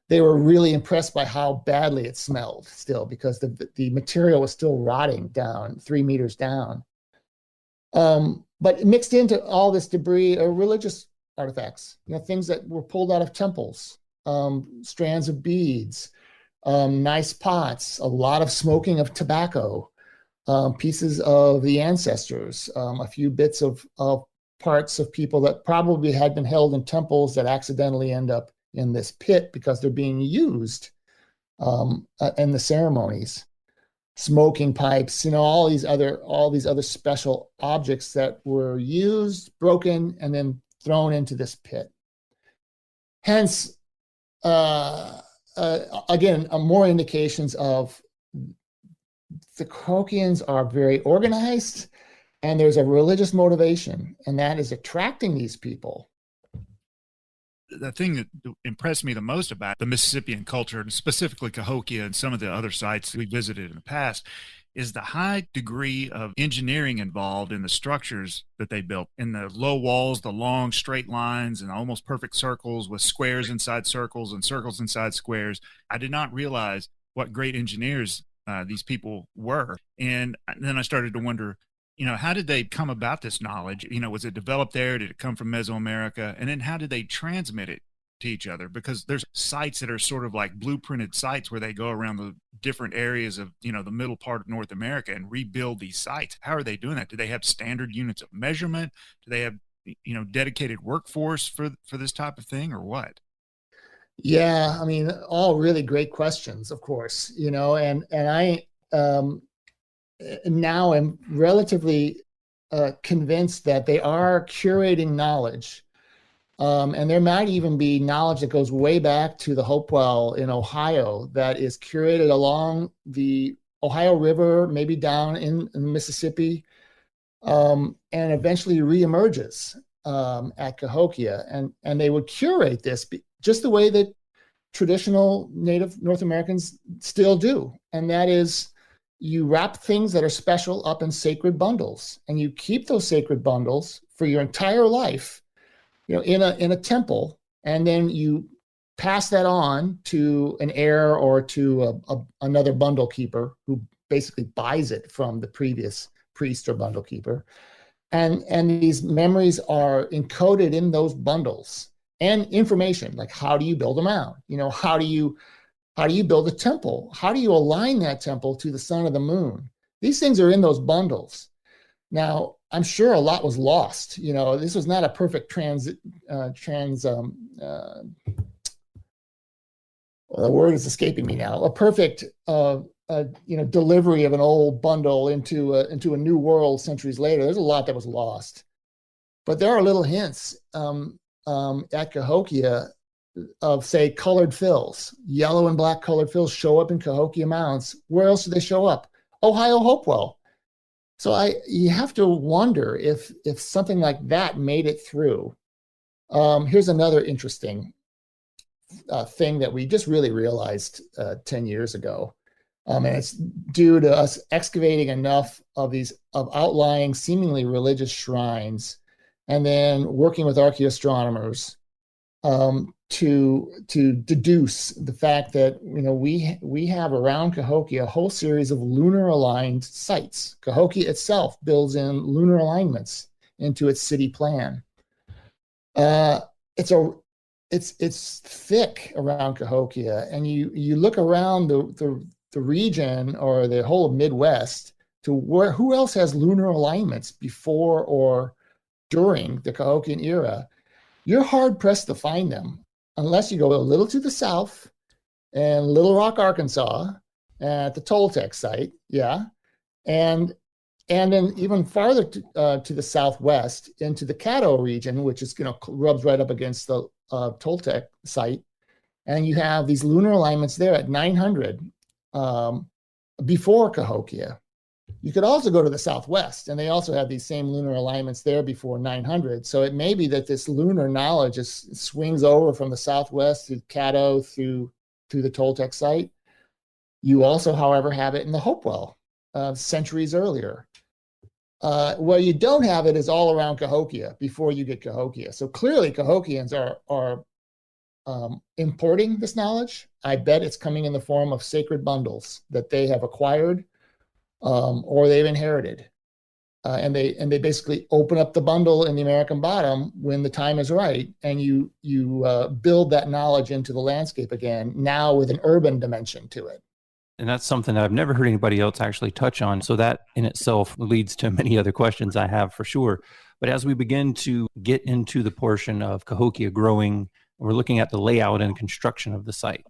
They were really impressed by how badly it smelled still, because the material was still rotting down 3 meters down. But mixed into all this debris are religious artifacts, things that were pulled out of temples, strands of beads, nice pots, a lot of smoking of tobacco, pieces of the ancestors, a few bits of parts of people that probably had been held in temples that accidentally end up in this pit because they're being used in the ceremonies. Smoking pipes, all these other special objects that were used, broken, and then thrown into this pit. Hence, again, more indications of the Cahokians are very organized, and there's a religious motivation, and that is attracting these people. The thing that impressed me the most about the Mississippian culture, and specifically Cahokia and some of the other sites we visited in the past, is the high degree of engineering involved in the structures that they built, in the low walls, the long straight lines and almost perfect circles with squares inside circles and circles inside squares. I did not realize what great engineers these people were. And then I started to wonder, how did they come about this knowledge? Was it developed there? Did it come from Mesoamerica? And then how did they transmit it to each other? Because there's sites that are sort of like blueprinted sites where they go around the different areas of, the middle part of North America and rebuild these sites. How are they doing that? Do they have standard units of measurement? Do they have, dedicated workforce for this type of thing, or what? Yeah, all really great questions, of course, and I now am relatively convinced that they are curating knowledge. And there might even be knowledge that goes way back to the Hopewell in Ohio that is curated along the Ohio River, maybe down in Mississippi, and eventually reemerges at Cahokia. And they would curate this just the way that traditional Native North Americans still do. And that is, you wrap things that are special up in sacred bundles, and you keep those sacred bundles for your entire life, in a temple, and then you pass that on to an heir or to another bundle keeper who basically buys it from the previous priest or bundle keeper. And these memories are encoded in those bundles, and information like, how do you build a mound? How do you build a temple? How do you align that temple to the sun or the moon? These things are in those bundles. Now, I'm sure a lot was lost. This was not a perfect the word is escaping me now. A perfect delivery of an old bundle into a new world centuries later. There's a lot that was lost, but there are little hints at Cahokia of, say, colored fills. Yellow and black colored fills show up in Cahokia mounds. Where else do they show up? Ohio Hopewell. So you have to wonder if something like that made it through. Here's another interesting thing that we just really realized 10 years ago. And it's due to us excavating enough of outlying, seemingly religious shrines, and then working with archaeoastronomers to deduce the fact that we have around Cahokia a whole series of lunar aligned sites. Cahokia itself builds in lunar alignments into its city plan. It's thick around Cahokia, and you look around the region or the whole of Midwest to who else has lunar alignments before or during the Cahokian era. You're hard pressed to find them unless you go a little to the south and Little Rock, Arkansas, at the Toltec site, and then even farther to the southwest into the Caddo region, which is rubs right up against the Toltec site, And you have these lunar alignments there at 900 before Cahokia. You could also go to the southwest, and they also have these same lunar alignments there before 900. So it may be that this lunar knowledge swings over from the southwest through Caddo through the Toltec site. You also, however, have it in the Hopewell centuries earlier. Where you don't have it is all around Cahokia before you get Cahokia. So clearly Cahokians are importing this knowledge. I bet it's coming in the form of sacred bundles that they have acquired or they've inherited. And they basically open up the bundle in the American bottom when the time is right, and you build that knowledge into the landscape again, now with an urban dimension to it. And that's something that I've never heard anybody else actually touch on. So that in itself leads to many other questions I have for sure. But as we begin to get into the portion of Cahokia growing, we're looking at the layout and construction of the site.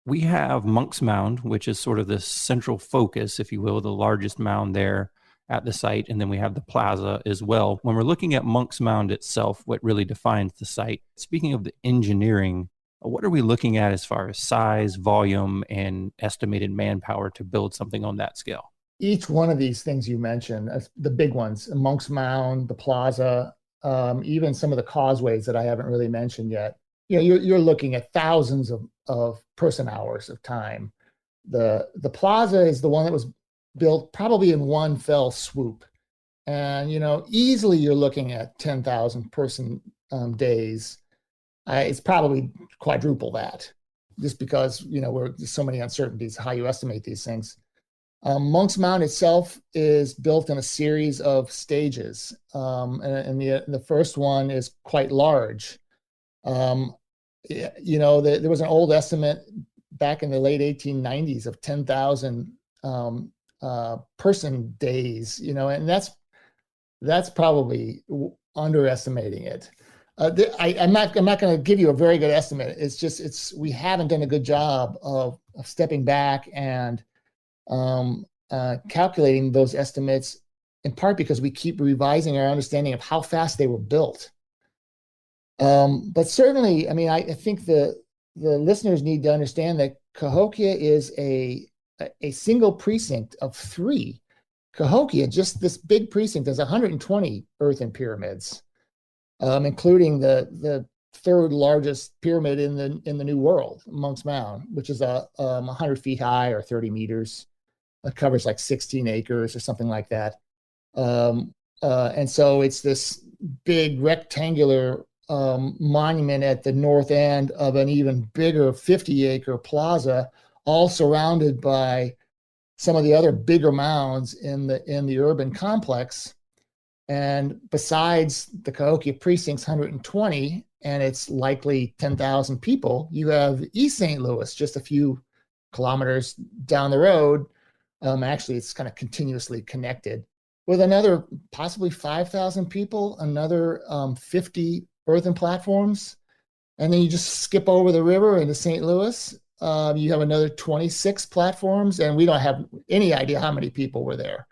We have Monk's Mound, which is sort of the central focus, if you will, the largest mound there at the site. And then we have the plaza as well. When we're looking at Monk's Mound itself, what really defines the site, speaking of the engineering, what are we looking at as far as size, volume, and estimated manpower to build something on that scale? Each one of these things you mentioned, the big ones, Monk's Mound, the plaza, even some of the causeways that I haven't really mentioned yet, you're looking at thousands of person hours of time. The plaza is the one that was built probably in one fell swoop. And, easily you're looking at 10,000 person days. It's probably quadruple that, just because, there's so many uncertainties how you estimate these things. Monk's Mound itself is built in a series of stages. And the first one is quite large. There was an old estimate back in the late 1890s of 10,000 person days, and that's probably underestimating it. I'm not going to give you a very good estimate. It's just we haven't done a good job of stepping back and calculating those estimates, in part because we keep revising our understanding of how fast they were built. But certainly, I think the listeners need to understand that Cahokia is a single precinct of 3. Cahokia, just this big precinct, has 120 earthen pyramids, including the third largest pyramid in the New World, Monk's Mound, which is 100 feet high or 30 meters. It covers like 16 acres or something like that. And so it's this big rectangular monument at the north end of an even bigger 50-acre plaza, all surrounded by some of the other bigger mounds in the urban complex. And besides the Cahokia precinct's 120, and it's likely 10,000 people, you have East St. Louis, just a few kilometers down the road. Actually, it's kind of continuously connected with another possibly 5,000 people, another 50 earthen platforms. And then you just skip over the river into St. Louis. You have another 26 platforms, and we don't have any idea how many people were there.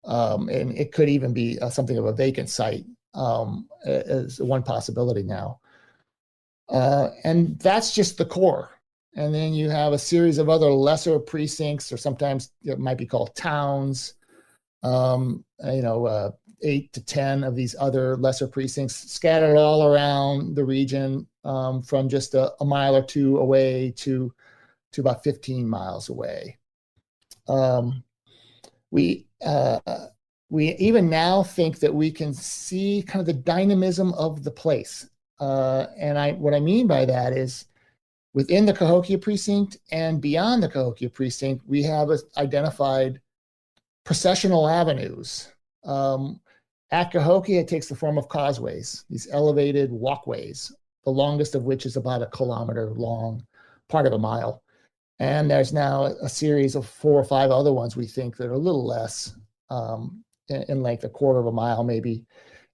And it could even be something of a vacant site as one possibility now. And that's just the core. And then you have a series of other lesser precincts, or sometimes it might be called towns, 8 to 10 of these other lesser precincts scattered all around the region, from just a mile or two away to about 15 miles away. We even now think that we can see kind of the dynamism of the place. And what I mean by that is, within the Cahokia precinct and beyond the Cahokia precinct, we have identified processional avenues. At Cahokia, it takes the form of causeways, these elevated walkways, the longest of which is about 1 kilometer long, part of a mile. And there's now a series of 4 or 5 other ones we think that are a little less, in length, 1/4 of a mile maybe.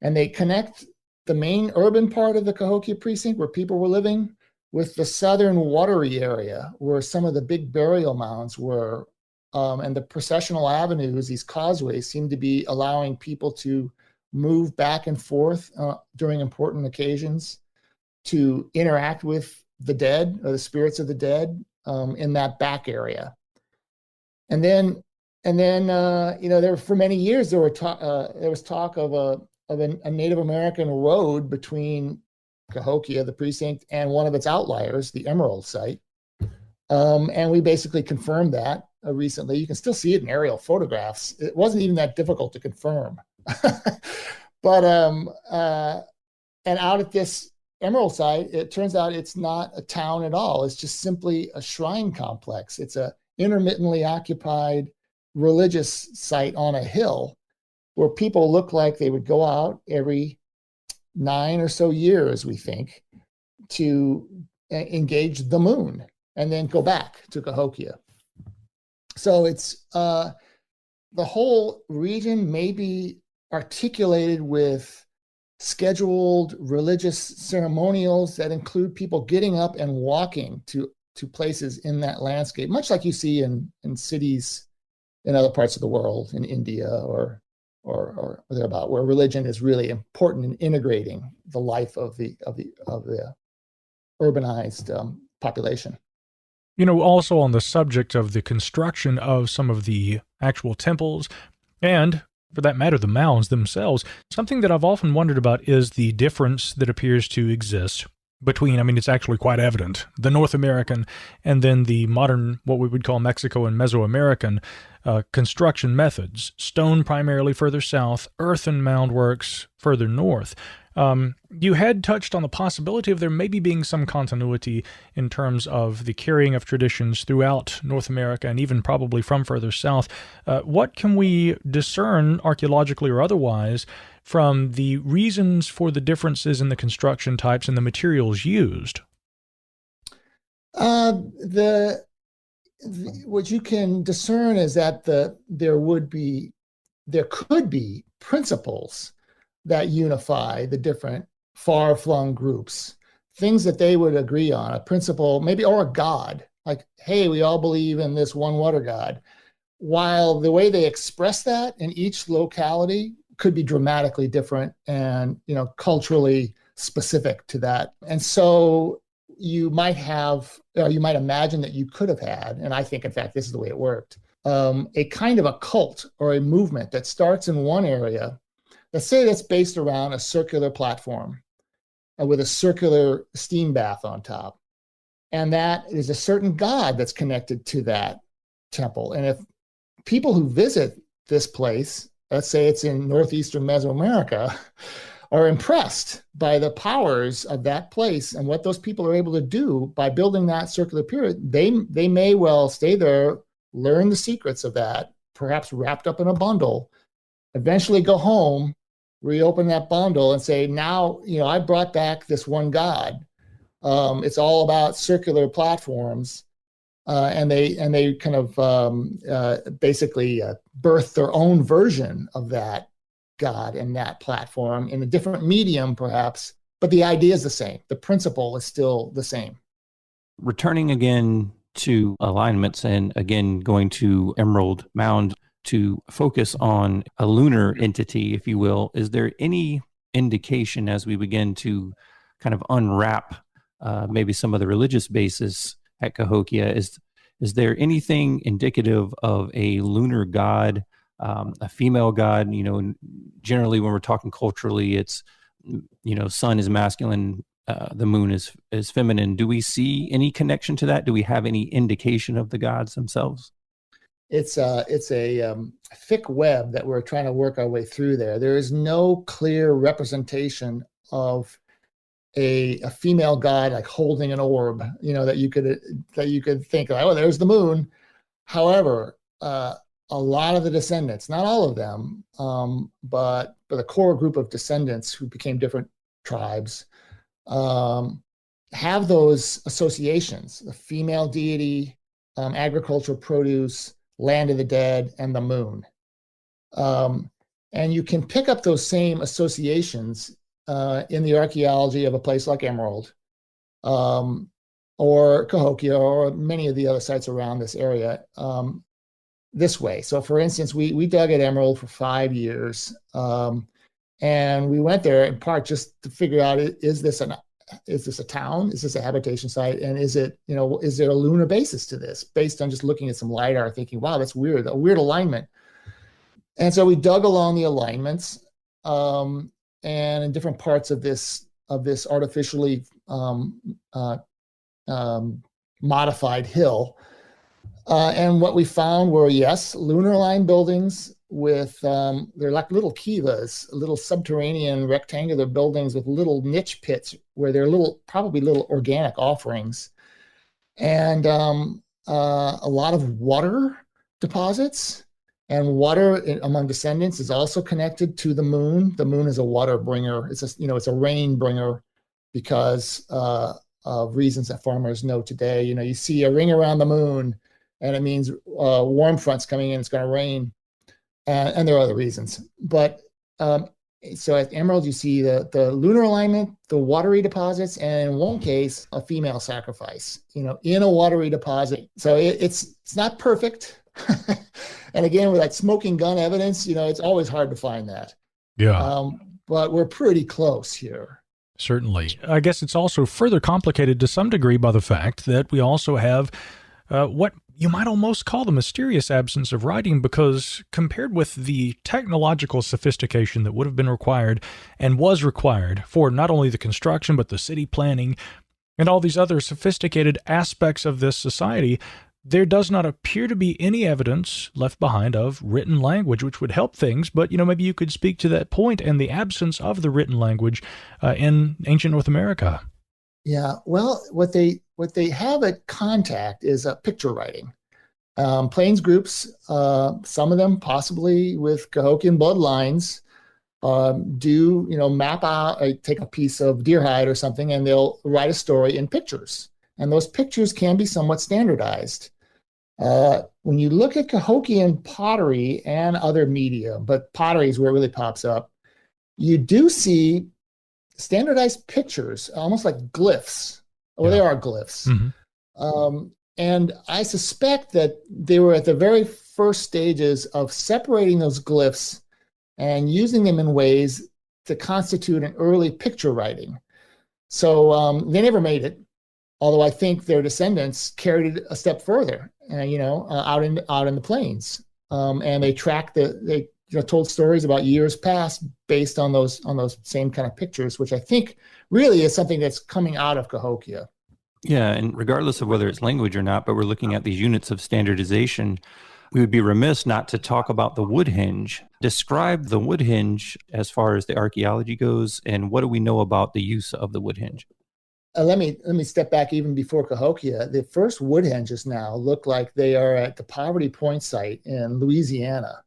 And they connect the main urban part of the Cahokia precinct, where people were living, with the southern watery area where some of the big burial mounds were. And the processional avenues, these causeways, seem to be allowing people to move back and forth during important occasions, to interact with the dead or the spirits of the dead in that back area. And then there for many years there was talk of a Native American road between Cahokia, the precinct, and one of its outliers, the Emerald site. And we basically confirmed that recently. You can still see it in aerial photographs. It wasn't even that difficult to confirm. But and out at this Emerald site, it turns out it's not a town at all. It's just simply a shrine complex. It's a intermittently occupied religious site on a hill where people look like they would go out every 9 or so years, we think, to engage the moon and then go back to Cahokia. So it's the whole region may be articulated with scheduled religious ceremonials that include people getting up and walking to places in that landscape, much like you see in cities in other parts of the world, in India or thereabout, where religion is really important in integrating the life of the urbanized population. Also on the subject of the construction of some of the actual temples, and for that matter, the mounds themselves, something that I've often wondered about is the difference that appears to exist between, it's actually quite evident, the North American and then the modern, what we would call Mexico and Mesoamerican construction methods. Stone primarily further south, earth and mound works further north. You had touched on the possibility of there maybe being some continuity in terms of the carrying of traditions throughout North America and even probably from further south. What can we discern archaeologically or otherwise from the reasons for the differences in the construction types and the materials used? What you can discern is that there could be principles that unify the different far-flung groups, things that they would agree on, a principle, maybe, or a god, like, hey, we all believe in this one water god, while the way they express that in each locality could be dramatically different and, culturally specific to that. And so you might imagine that you could have had, and I think, in fact, this is the way it worked, a kind of a cult or a movement that starts in one area. Let's say that's based around a circular platform with a circular steam bath on top. And that is a certain god that's connected to that temple. And if people who visit this place, let's say it's in northeastern Mesoamerica, are impressed by the powers of that place and what those people are able to do by building that circular period, they may well stay there, learn the secrets of that, perhaps wrapped up in a bundle, eventually go home, reopen that bundle and say, now, I brought back this one god. It's all about circular platforms. And they kind of basically birth their own version of that god and that platform in a different medium, perhaps, but the idea is the same. The principle is still the same. Returning again to alignments and again going to Emerald Mound to focus on a lunar entity, if you will, is there any indication as we begin to kind of unwrap maybe some of the religious basis at Cahokia? Is there anything indicative of a lunar god, a female god? Generally when we're talking culturally, it's, sun is masculine, the moon is feminine. Do we see any connection to that? Do we have any indication of the gods themselves? It's a thick web that we're trying to work our way through there. There is no clear representation of a female god like holding an orb, that you could think, oh, there's the moon. However, a lot of the descendants, not all of them, but the core group of descendants who became different tribes, have those associations: the female deity, agricultural produce, land of the dead, and the moon. And you can pick up those same associations in the archaeology of a place like Emerald, or Cahokia, or many of the other sites around this area, this way. So for instance, we dug at Emerald for 5 years, and we went there in part just to figure out, is this is this a town? Is this a habitation site? And is it, is there a lunar basis to this based on just looking at some LiDAR thinking, wow, that's weird, a weird alignment. And so we dug along the alignments and in different parts of this artificially modified hill. And what we found were, yes, lunar aligned buildings with, they're like little kivas, little subterranean rectangular buildings with little niche pits where they're probably little organic offerings. And a lot of water deposits, and water among descendants is also connected to the moon. The moon is a water bringer. It's a rain bringer because of reasons that farmers know today. You see a ring around the moon, and it means warm fronts coming in. It's going to rain, and there are other reasons. But so at Emerald, you see the lunar alignment, the watery deposits, and in one case, a female sacrifice. In a watery deposit. So it's not perfect. And again, with that smoking gun evidence, it's always hard to find that. Yeah. But we're pretty close here. Certainly. I guess it's also further complicated to some degree by the fact that we also have what you might almost call the mysterious absence of writing, because compared with the technological sophistication that would have been required and was required for not only the construction, but the city planning and all these other sophisticated aspects of this society, there does not appear to be any evidence left behind of written language, which would help things. But, maybe you could speak to that point and the absence of the written language in ancient North America. Yeah, well, what they have at contact is picture writing. Plains groups, some of them possibly with Cahokian bloodlines, do map out, take a piece of deer hide or something, and they'll write a story in pictures. And those pictures can be somewhat standardized. When you look at Cahokian pottery and other media, but pottery is where it really pops up, you do see standardized pictures, almost like glyphs. Well, they are glyphs. Mm-hmm. And I suspect that they were at the very first stages of separating those glyphs and using them in ways to constitute an early picture writing. So they never made it. Although I think their descendants carried it a step further, out in the plains, and they tracked they told stories about years past based on those same kind of pictures, which I think really is something that's coming out of Cahokia. Yeah, and regardless of whether it's language or not, but we're looking at these units of standardization, we would be remiss not to talk about the wood hinge. Describe the wood hinge as far as the archaeology goes, and what do we know about the use of the wood hinge? Let me step back even before Cahokia. The first wood hinges now look like they are at the Poverty Point site in Louisiana.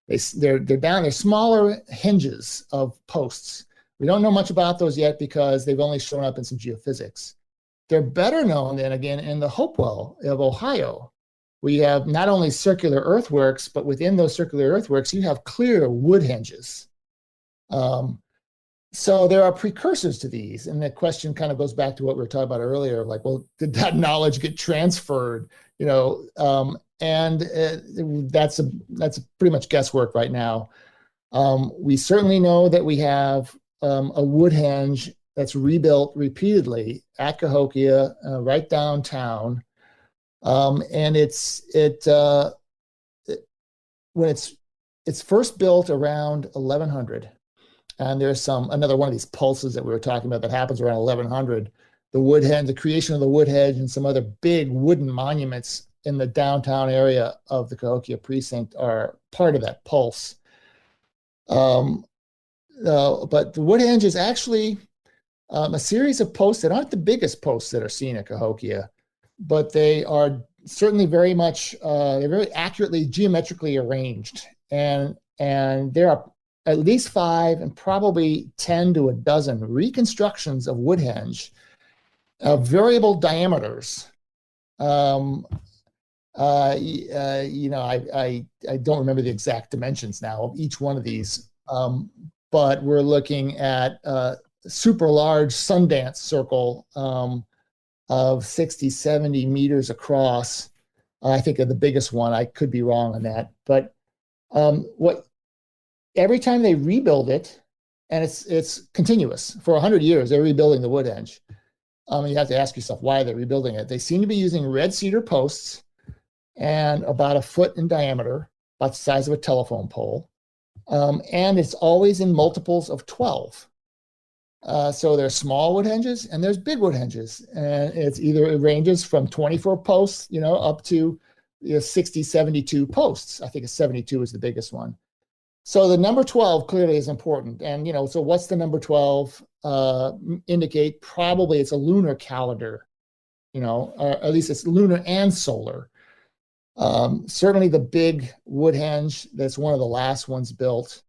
They're down. They're smaller hinges of posts. We don't know much about those yet because they've only shown up in some geophysics. They're better known then again in the Hopewell of Ohio. We have not only circular earthworks, but within those circular earthworks, you have clear wood hinges. So there are precursors to these. And the question kind of goes back to what we were talking about earlier, like, well, did that knowledge get transferred? And that's pretty much guesswork right now. We certainly know that we have a wood hinge that's rebuilt repeatedly at Cahokia, right downtown. And when it's first built around 1100, and there's another one of these pulses that we were talking about that happens around 1100. The wood hedge, the creation of the wood hedge, and some other big wooden monuments in the downtown area of the Cahokia precinct are part of that pulse. But the wood hedge is actually a series of posts that aren't the biggest posts that are seen at Cahokia, but they are certainly very much, they're very accurately geometrically arranged. And there are at least 5 and probably 10 to a dozen reconstructions of wood hinge of variable diameters. I don't remember the exact dimensions now of each one of these, but we're looking at a super large Sundance circle of 60, 70 meters across. I think of the biggest one. I could be wrong on that, but every time they rebuild it, and it's continuous. For 100 years, they're rebuilding the wood henge. You have to ask yourself why they're rebuilding it. They seem to be using red cedar posts and about a foot in diameter, about the size of a telephone pole. And it's always in multiples of 12. So there's small wood henges and there's big wood henges. And it ranges from 24 posts, up to 60, 72 posts. I think 72 is the biggest one. So the number 12 clearly is important. And, so what's the number 12 indicate? Probably it's a lunar calendar, or at least it's lunar and solar. Certainly the big wood henge, that's one of the last ones built.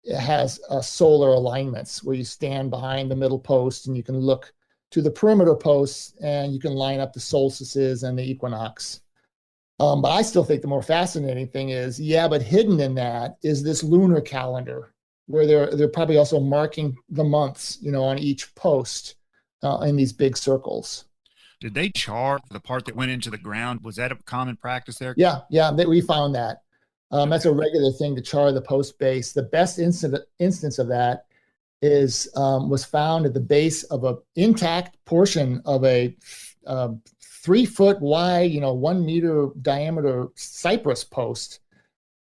It has solar alignments where you stand behind the middle post and you can look to the perimeter posts and you can line up the solstices and the equinox. But I still think the more fascinating thing is, but hidden in that is this lunar calendar where they're probably also marking the months, on each post in these big circles. Did they char the part that went into the ground? Was that a common practice there? Yeah, we found that. That's a regular thing to char the post base. The best instance of that was found at the base of an intact portion of a 3 foot wide, 1 meter diameter cypress post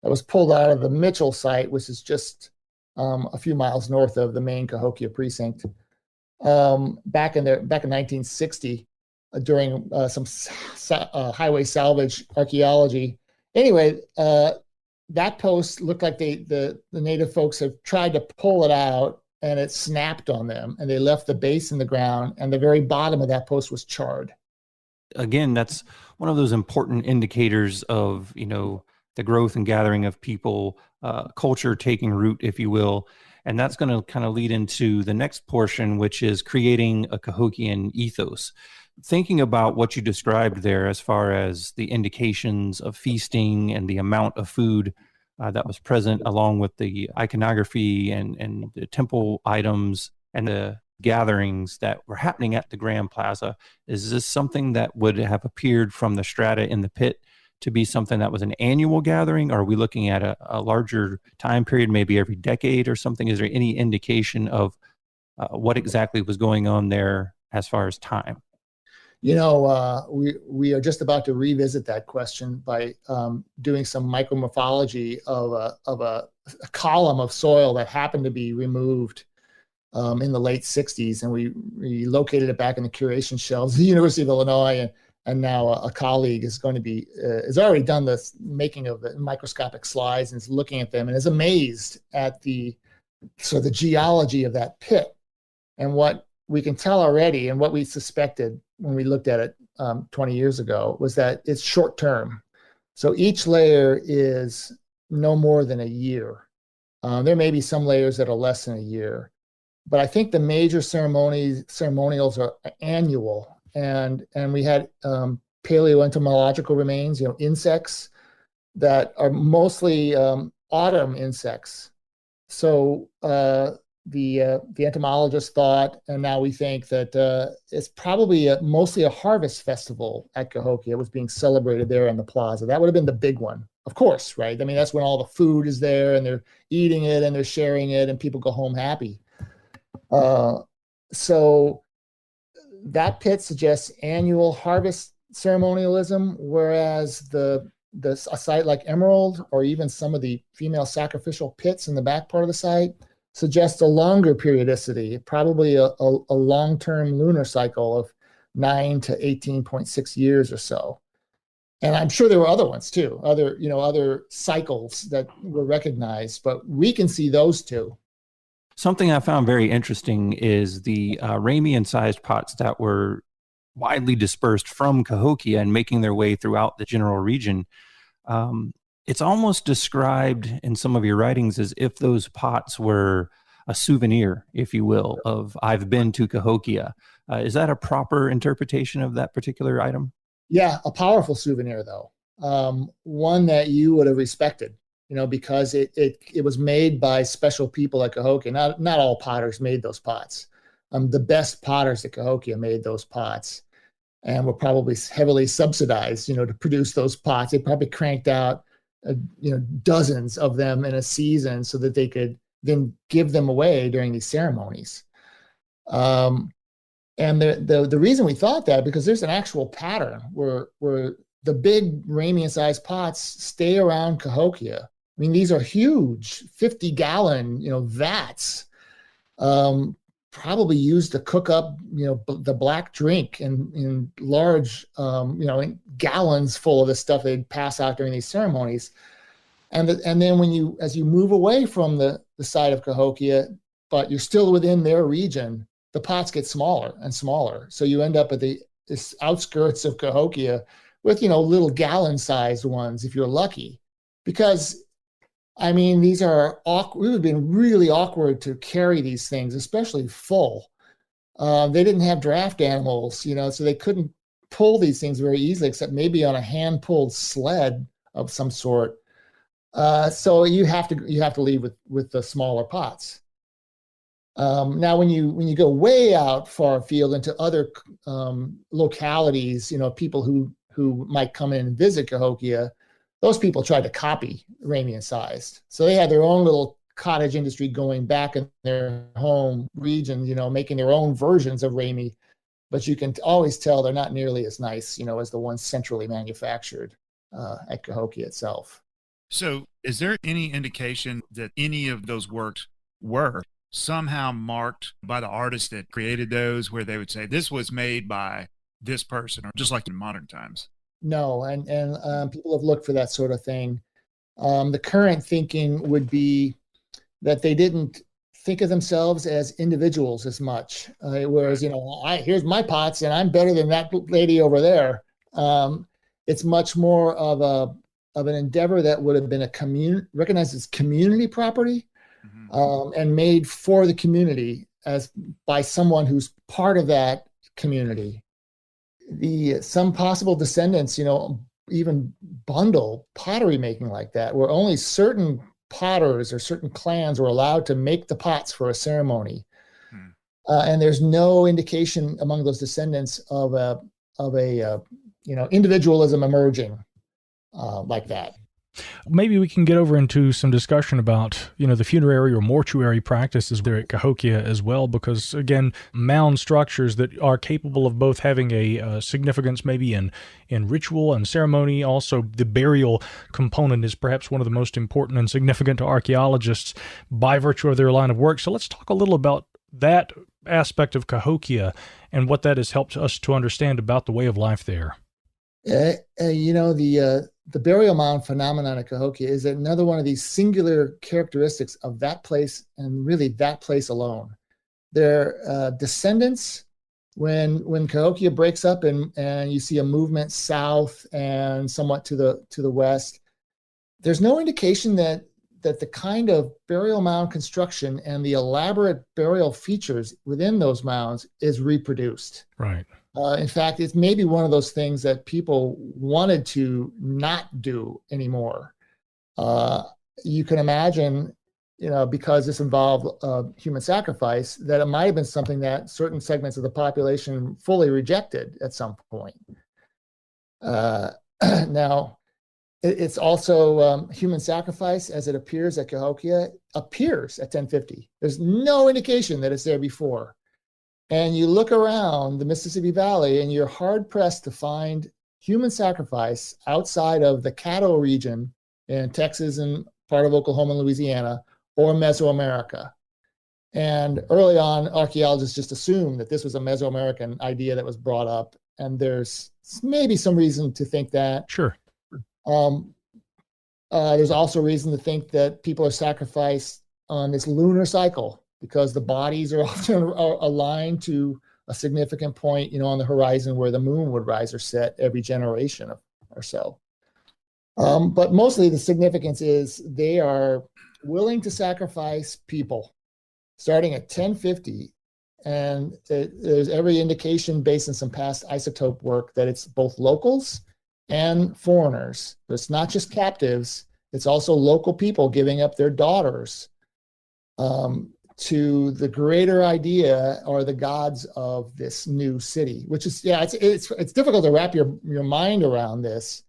that was pulled out of the Mitchell site, which is just a few miles north of the main Cahokia precinct. Back in 1960, during some highway salvage archaeology. Anyway, that post looked like the native folks have tried to pull it out and it snapped on them and they left the base in the ground and the very bottom of that post was charred. Again, that's one of those important indicators of, the growth and gathering of people, culture taking root, if you will. And that's going to kind of lead into the next portion, which is creating a Cahokian ethos. Thinking about what you described there as far as the indications of feasting and the amount of food that was present, along with the iconography and the temple items and the gatherings that were happening at the Grand Plaza, is this something that would have appeared from the strata in the pit to be something that was an annual gathering? Or are we looking at a larger time period, maybe every decade or something? Is there any indication of what exactly was going on there as far as time? We are just about to revisit that question by doing some micromorphology of a column of soil that happened to be removed in the late 60s, and we located it back in the curation shelves of the University of Illinois, and now a colleague is going to be has already done the making of the microscopic slides and is looking at them and is amazed at the geology of that pit. And what we can tell already, and what we suspected when we looked at it 20 years ago, was that it's short term. So each layer is no more than a year. There may be some layers that are less than a year, but I think the major ceremonials are annual. And we had paleoentomological remains, insects that are mostly autumn insects. So the entomologist thought, and now we think that it's probably mostly a harvest festival at Cahokia. It was being celebrated there in the plaza. That would have been the big one, of course, right? I mean, that's when all the food is there and they're eating it and they're sharing it and people go home happy. So that pit suggests annual harvest ceremonialism, whereas a site like Emerald, or even some of the female sacrificial pits in the back part of the site, suggests a longer periodicity, probably a long-term lunar cycle of 9 to 18.6 years or so. And I'm sure there were other ones too, other cycles that were recognized, but we can see those two. Something I found very interesting is the Ramian-sized pots that were widely dispersed from Cahokia and making their way throughout the general region. It's almost described in some of your writings as if those pots were a souvenir, if you will, of I've been to Cahokia. Is that a proper interpretation of that particular item? Yeah, a powerful souvenir, though. One that you would have respected, because it was made by special people at Cahokia. Not all potters made those pots. The best potters at Cahokia made those pots and were probably heavily subsidized, to produce those pots. They probably cranked out dozens of them in a season so that they could then give them away during these ceremonies. And the reason we thought that, because there's an actual pattern where the big Ramian-sized pots stay around Cahokia. I mean, these are huge 50-gallon, vats, probably used to cook up, the black drink in large, in gallons full of the stuff they'd pass out during these ceremonies. And then as you move away from the site of Cahokia, but you're still within their region, the pots get smaller and smaller. So you end up at the outskirts of Cahokia with, little gallon-sized ones if you're lucky. Because, I mean, these are awkward. It would have been really awkward to carry these things, especially full. They didn't have draft animals, so they couldn't pull these things very easily, except maybe on a hand-pulled sled of some sort. So you have to leave with the smaller pots. Now, when you go way out far afield into other localities, people who might come in and visit Cahokia, those people tried to copy Ramian-sized. So they had their own little cottage industry going back in their home region, making their own versions of Rami. But you can always tell they're not nearly as nice, as the ones centrally manufactured at Cahokia itself. So is there any indication that any of those works were somehow marked by the artist that created those, where they would say this was made by this person, or just like in modern times? No, and people have looked for that sort of thing. The current thinking would be that they didn't think of themselves as individuals as much, whereas here's my pots and I'm better than that lady over there. It's much more of an endeavor that would have been recognized as community property. And made for the community as by someone who's part of that community. Some possible descendants, even bundle pottery making like that, where only certain potters or certain clans were allowed to make the pots for a ceremony. And there's no indication among those descendants of a individualism emerging like that. Maybe we can get over into some discussion about, the funerary or mortuary practices there at Cahokia as well, because, again, mound structures that are capable of both having a significance maybe in ritual and ceremony. Also, the burial component is perhaps one of the most important and significant to archaeologists by virtue of their line of work. So let's talk a little about that aspect of Cahokia and what that has helped us to understand about the way of life there. The burial mound phenomenon at Cahokia is another one of these singular characteristics of that place, and really that place alone. Their descendants, when Cahokia breaks up and you see a movement south and somewhat to the west, there's no indication that the kind of burial mound construction and the elaborate burial features within those mounds is reproduced. Right. In fact, it's maybe one of those things that people wanted to not do anymore. You can imagine, because this involved human sacrifice, that it might have been something that certain segments of the population fully rejected at some point. Now, it's also human sacrifice as it appears at Cahokia, appears at 1050. There's no indication that it's there before. And you look around the Mississippi Valley and you're hard pressed to find human sacrifice outside of the Caddo region in Texas and part of Oklahoma and Louisiana, or Mesoamerica. And early on, archaeologists just assumed that this was a Mesoamerican idea that was brought up. And there's maybe some reason to think that. Sure. There's also reason to think that people are sacrificed on this lunar cycle, because the bodies are often aligned to a significant point, on the horizon where the moon would rise or set every generation or so. But mostly the significance is they are willing to sacrifice people starting at 1050. And there's every indication based on some past isotope work that it's both locals and foreigners. It's not just captives, it's also local people giving up their daughters to the greater idea or the gods of this new city, which is, it's difficult to wrap your mind around this.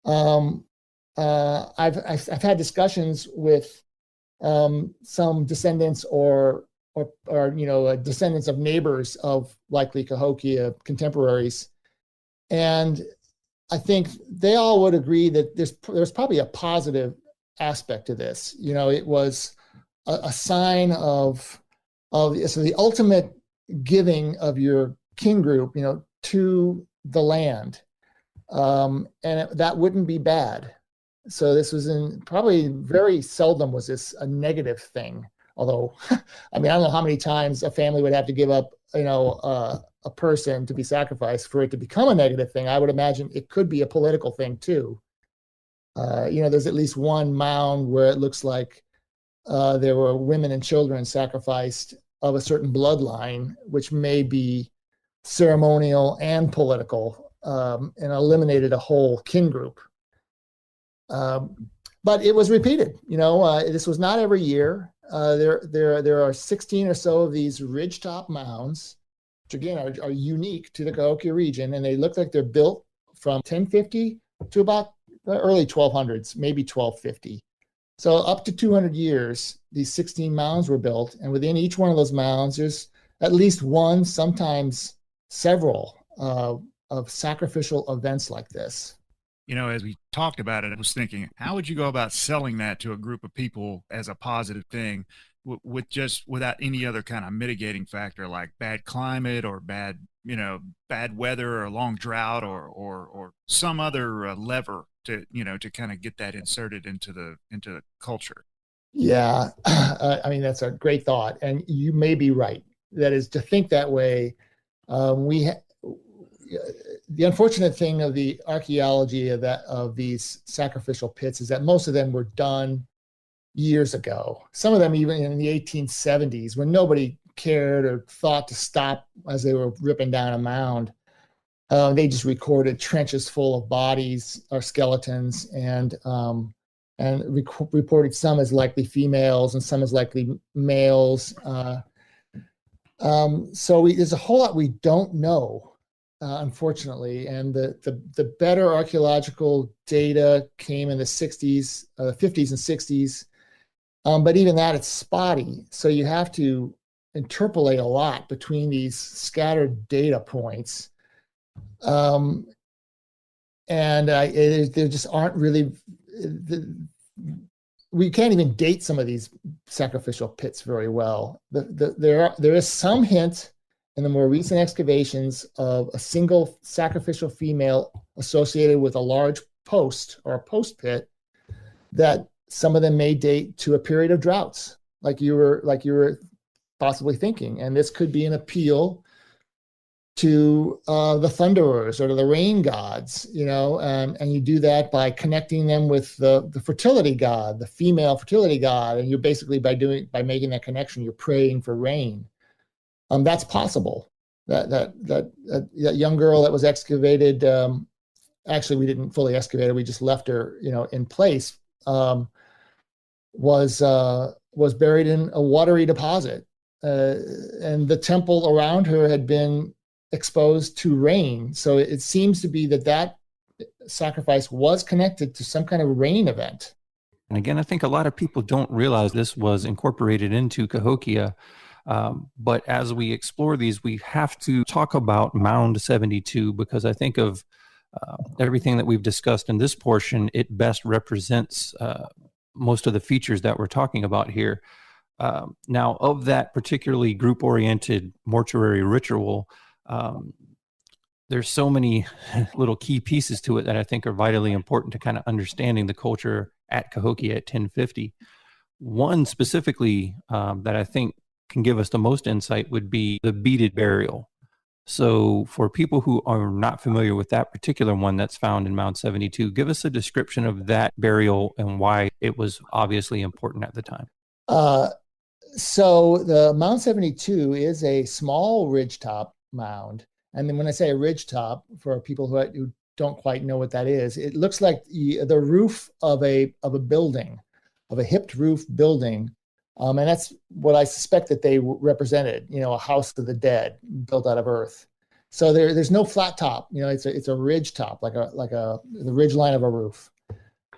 I've had discussions with some descendants or descendants of neighbors of likely Cahokia contemporaries. And I think they all would agree that there's probably a positive aspect to this. It was a sign of so the ultimate giving of your kin group, to the land. And that wouldn't be bad. So this was probably very seldom was this a negative thing. Although, I don't know how many times a family would have to give up, a person to be sacrificed for it to become a negative thing. I would imagine it could be a political thing too. There's at least one mound where it looks like there were women and children sacrificed of a certain bloodline, which may be ceremonial and political, and eliminated a whole kin group. But it was repeated. This was not every year. There are 16 or so of these ridgetop mounds, which again are unique to the Cahokia region, and they look like they're built from 1050 to about the early 1200s, maybe 1250. So up to 200 years, these 16 mounds were built, and within each one of those mounds, there's at least one, sometimes several, of sacrificial events like this. As we talked about it, I was thinking, how would you go about selling that to a group of people as a positive thing without any other kind of mitigating factor like bad climate or bad weather or long drought or some other lever to kind of get that inserted into the culture? Yeah, that's a great thought, and you may be right. That is, to think that way. The unfortunate thing of the archaeology of these sacrificial pits is that most of them were done years ago. Some of them even in the 1870s, when nobody cared or thought to stop as they were ripping down a mound. They just recorded trenches full of bodies or skeletons, and reported some as likely females and some as likely males. So there's a whole lot we don't know. Unfortunately, and the better archaeological data came in the 60s, 50s and 60s, but even that, it's spotty. So you have to interpolate a lot between these scattered data points, and there just aren't really. We can't even date some of these sacrificial pits very well. There is some hint in the more recent excavations of a single sacrificial female associated with a large post or a post pit, that some of them may date to a period of droughts, like you were possibly thinking. And this could be an appeal to the thunderers or to the rain gods, and you do that by connecting them with the fertility god, the female fertility god, and you're basically by making that connection, you're praying for rain. That's possible. That young girl that was excavated, actually we didn't fully excavate her, we just left her, in place, was buried in a watery deposit, and the temple around her had been exposed to rain. So it seems to be that sacrifice was connected to some kind of rain event. And again, I think a lot of people don't realize this was incorporated into Cahokia. But as we explore these, we have to talk about Mound 72, because I think of everything that we've discussed in this portion, it best represents most of the features that we're talking about here. Now, of that particularly group-oriented mortuary ritual, there's so many little key pieces to it that I think are vitally important to kind of understanding the culture at Cahokia at 1050. One specifically that I think can give us the most insight would be the beaded burial. So for people who are not familiar with that particular one that's found in Mound 72, give us a description of that burial and why it was obviously important at the time. So the Mound 72 is a small ridgetop mound. And then when I say a ridgetop, for people who don't quite know what that is, it looks like the roof of a building, of a hipped roof building. And that's what I suspect that they represented, a house of the dead built out of earth. So there's no flat top, it's a ridge top, like the ridge line of a roof.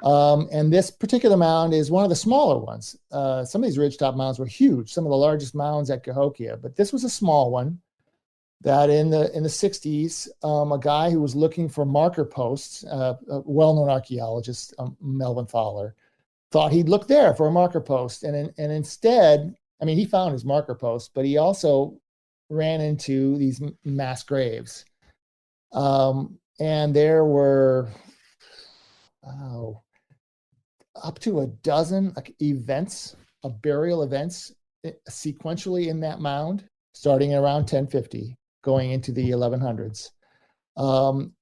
And this particular mound is one of the smaller ones. Some of these ridgetop mounds were huge, some of the largest mounds at Cahokia, but this was a small one that in the 60s, a guy who was looking for marker posts, a well-known archaeologist, Melvin Fowler, thought he'd look there for a marker post. And instead, I mean, he found his marker post, but he also ran into these mass graves. And there were up to a dozen events, burial events, sequentially in that mound, starting around 1050, going into the 1100s.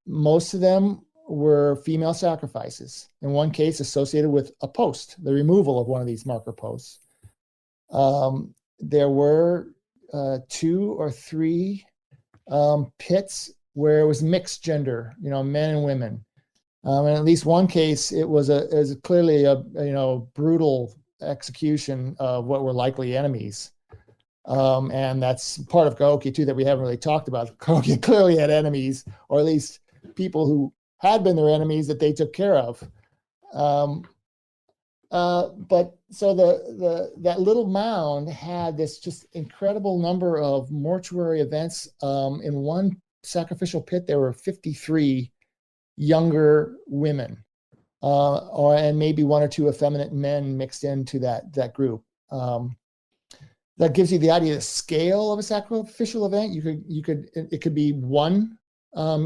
Most of them were female sacrifices, in one case associated with a post, the removal of one of these marker posts. There were 2 or 3 pits where it was mixed gender, men and women. In at least one case, it was clearly a brutal execution of what were likely enemies. And that's part of Cahokia too that we haven't really talked about. Cahokia clearly had enemies, or at least people who had been their enemies that they took care of. But so that little mound had this just incredible number of mortuary events. In one sacrificial pit, there were 53 younger women, and maybe 1 or 2 effeminate men mixed into that group. That gives you the idea of the scale of a sacrificial event. It could be 1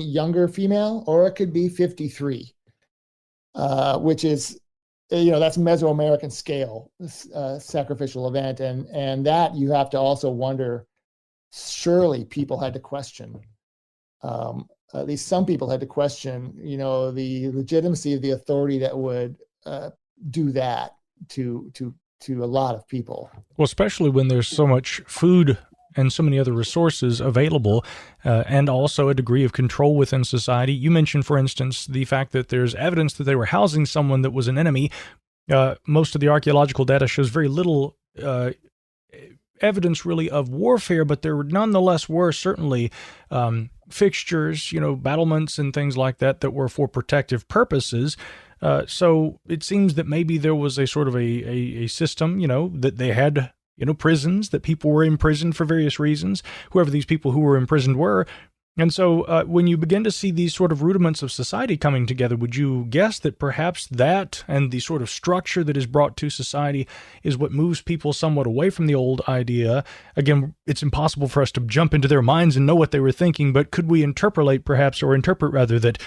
younger female, or it could be 53, which is, that's Mesoamerican scale sacrificial event, and that you have to also wonder. Surely people had to question. At least some people had to question, the legitimacy of the authority that would do that to a lot of people. Well, especially when there's so much food and so many other resources available, and also a degree of control within society. You mentioned, for instance, the fact that there's evidence that they were housing someone that was an enemy. Most of the archaeological data shows very little evidence really of warfare, but there nonetheless were certainly fixtures, battlements and things like that were for protective purposes. So it seems that maybe there was a sort of a system, that they had, prisons, that people were imprisoned for various reasons, whoever these people who were imprisoned were. And so when you begin to see these sort of rudiments of society coming together, would you guess that perhaps that and the sort of structure that is brought to society is what moves people somewhat away from the old idea? Again, it's impossible for us to jump into their minds and know what they were thinking, but could we interpret rather that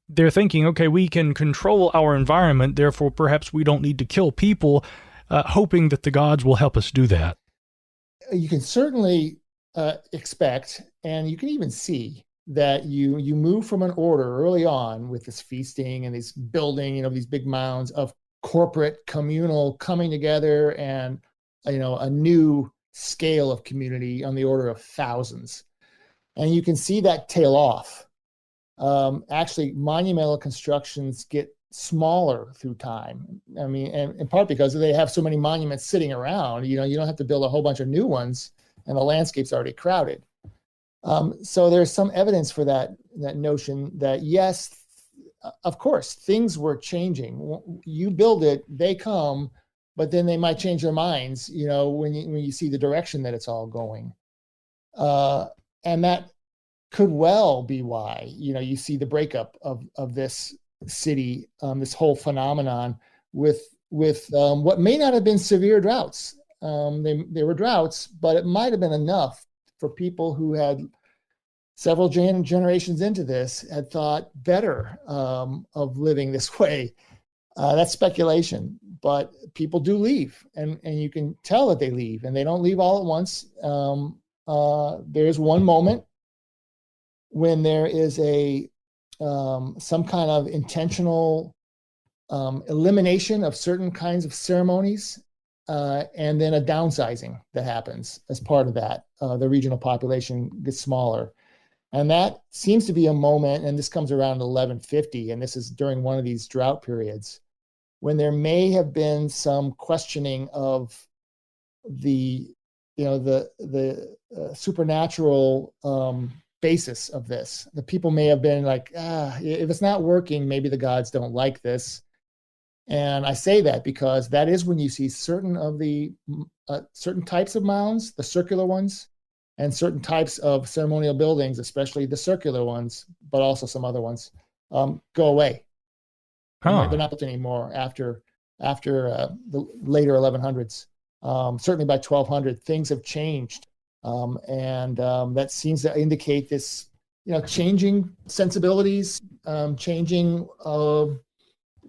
they're thinking, okay, we can control our environment, therefore perhaps we don't need to kill people, hoping that the gods will help us do that? You can certainly expect, and you can even see that you move from an order early on with this feasting and this building, these big mounds of corporate communal coming together, and a new scale of community on the order of thousands. And you can see that tail off. Actually, monumental constructions get smaller through time. I mean, and in part because they have so many monuments sitting around, you don't have to build a whole bunch of new ones, and the landscape's already crowded. So there's some evidence for that notion that, yes, of course, things were changing. You build it, they come, but then they might change their minds, when you see the direction that it's all going. And that could well be why, you see the breakup of this city, this whole phenomenon with what may not have been severe droughts. They were droughts, but it might have been enough for people who had several generations into this had thought better of living this way. That's speculation, but people do leave, and you can tell that they leave, and they don't leave all at once. There's one moment when there is some kind of intentional elimination of certain kinds of ceremonies, and then a downsizing that happens as part of that. The regional population gets smaller. And that seems to be a moment, and this comes around 1150, and this is during one of these drought periods, when there may have been some questioning of the supernatural basis of this. The people may have been like, if it's not working, maybe the gods don't like this. And I say that because that is when you see certain of the certain types of mounds, the circular ones, and certain types of ceremonial buildings, especially the circular ones, but also some other ones, go away. They're not built anymore after the later 1100s. Certainly by 1200, things have changed, and that seems to indicate this, changing sensibilities, changing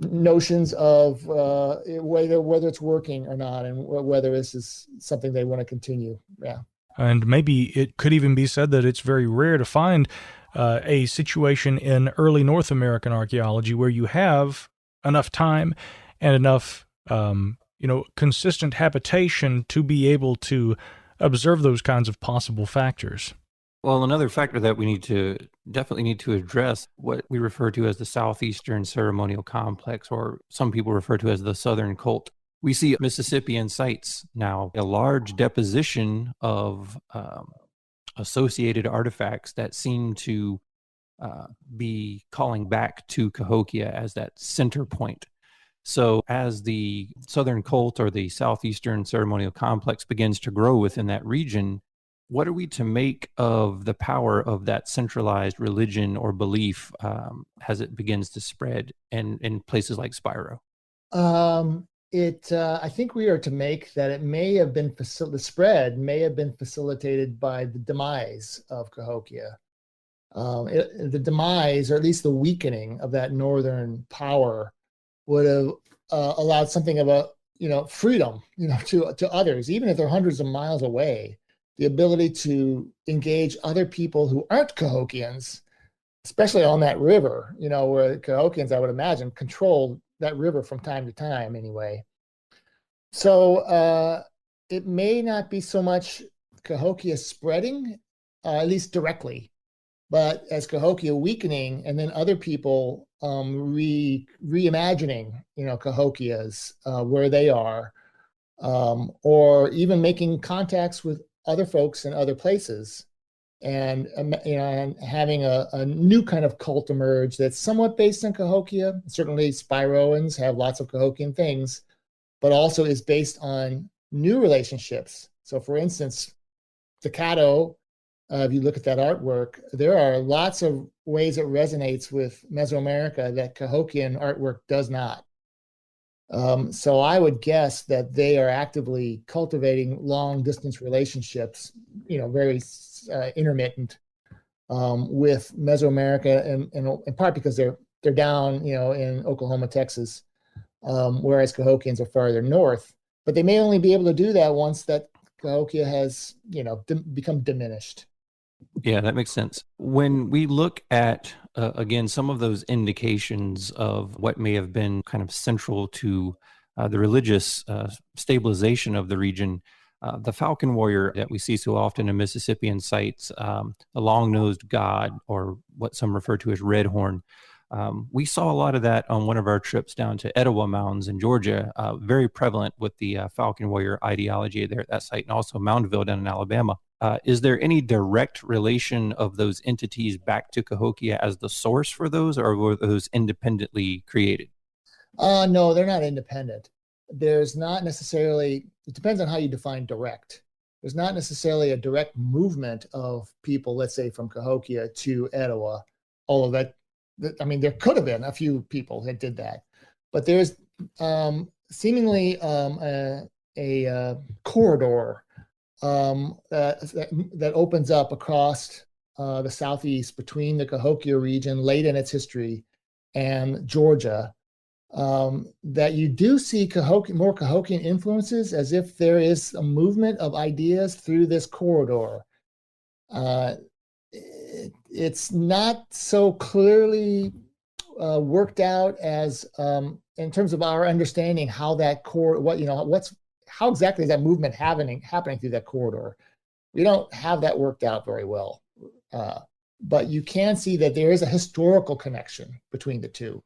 notions of whether it's working or not, and whether this is something they want to continue. Yeah. And maybe it could even be said that it's very rare to find a situation in early North American archaeology where you have enough time and enough, consistent habitation to be able to observe those kinds of possible factors. Well, another factor that we definitely need to address, what we refer to as the Southeastern Ceremonial Complex, or some people refer to as the Southern Cult. We see Mississippian sites now, a large deposition of associated artifacts that seem to be calling back to Cahokia as that center point. So as the Southern Cult or the Southeastern Ceremonial Complex begins to grow within that region, what are we to make of the power of that centralized religion or belief as it begins to spread in places like Spiro? I think we are to make that it may have been the spread may have been facilitated by the demise of Cahokia. The demise, or at least the weakening of that northern power, would have allowed something of a freedom to others, even if they're hundreds of miles away. The ability to engage other people who aren't Cahokians, especially on that river, where Cahokians, I would imagine, controlled that river from time to time anyway. So it may not be so much Cahokia spreading, at least directly, but as Cahokia weakening, and then other people reimagining, Cahokias where they are, or even making contacts with other folks in other places, and and having a new kind of cult emerge that's somewhat based on Cahokia. Certainly Spiroans have lots of Cahokian things, but also is based on new relationships. So for instance, the Caddo, if you look at that artwork, there are lots of ways it resonates with Mesoamerica that Cahokian artwork does not. So I would guess that they are actively cultivating long distance relationships, very intermittent, with Mesoamerica, and in part because they're down, in Oklahoma, Texas, whereas Cahokians are farther north. But they may only be able to do that once that Cahokia has, become diminished. Yeah, that makes sense. When we look at, again, some of those indications of what may have been kind of central to the religious stabilization of the region, the falcon warrior that we see so often in Mississippian sites, the long-nosed god, or what some refer to as red horn, we saw a lot of that on one of our trips down to Etowah Mounds in Georgia, very prevalent with the falcon warrior ideology there at that site, and also Moundville down in Alabama. Is there any direct relation of those entities back to Cahokia as the source for those, or were those independently created? No, they're not independent. There's not necessarily, it depends on how you define direct. There's not necessarily a direct movement of people, let's say from Cahokia to Etowah, although there could have been a few people that did that. But there's seemingly a corridor that opens up across the southeast between the Cahokia region late in its history and Georgia, that you do see more Cahokian influences, as if there is a movement of ideas through this corridor. It's not so clearly worked out as in terms of our understanding how that how exactly is that movement happening through that corridor. We don't have that worked out very well, but you can see that there is a historical connection between the two.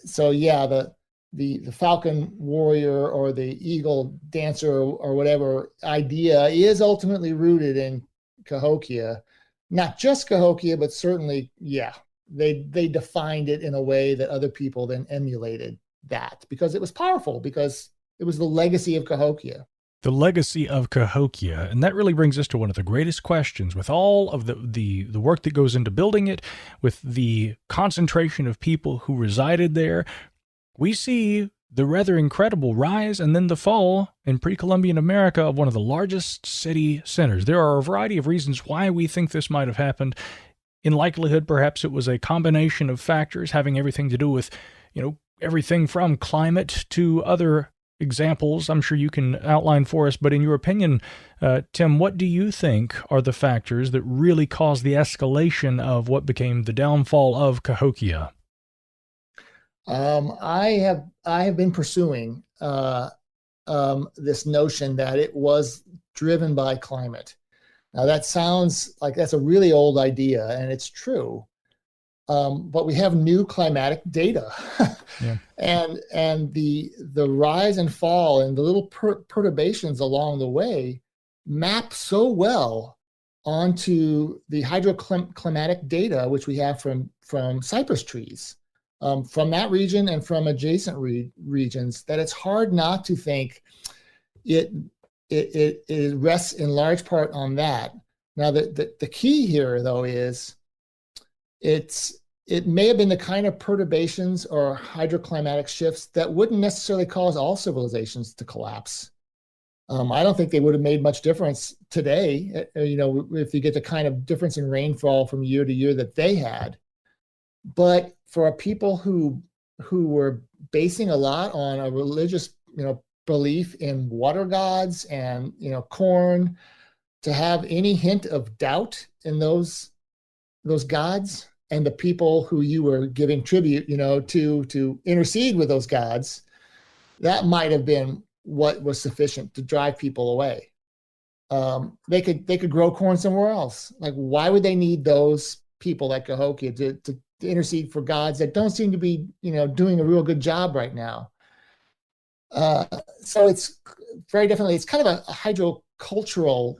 So yeah, the falcon warrior or the eagle dancer or whatever idea is ultimately rooted in Cahokia. Not just Cahokia, but certainly, yeah, they defined it in a way that other people then emulated that because it was powerful, because it was the legacy of Cahokia. The legacy of Cahokia. And that really brings us to one of the greatest questions with all of the work that goes into building it, with the concentration of people who resided there. We see the rather incredible rise and then the fall in pre-Columbian America of one of the largest city centers. There are a variety of reasons why we think this might have happened. In likelihood, perhaps it was a combination of factors having everything to do with, everything from climate to other examples I'm sure you can outline for us. But in your opinion, Tim, what do you think are the factors that really caused the escalation of what became the downfall of Cahokia? I have been pursuing this notion that it was driven by climate. Now that sounds like that's a really old idea, and it's true. But we have new climatic data, yeah. and the rise and fall and the little perturbations along the way map so well onto the hydroclimatic data which we have from cypress trees, from that region and from adjacent regions, that it's hard not to think it rests in large part on that. Now the key here though is it may have been the kind of perturbations or hydroclimatic shifts that wouldn't necessarily cause all civilizations to collapse. I don't think they would have made much difference today, if you get the kind of difference in rainfall from year to year that they had. But for people who were basing a lot on a religious, belief in water gods and, corn, to have any hint of doubt in those gods, and the people who you were giving tribute, to intercede with those gods, that might have been what was sufficient to drive people away. They could grow corn somewhere else. Like, why would they need those people like Cahokia to intercede for gods that don't seem to be, doing a real good job right now? So it's very definitely, it's kind of a hydrocultural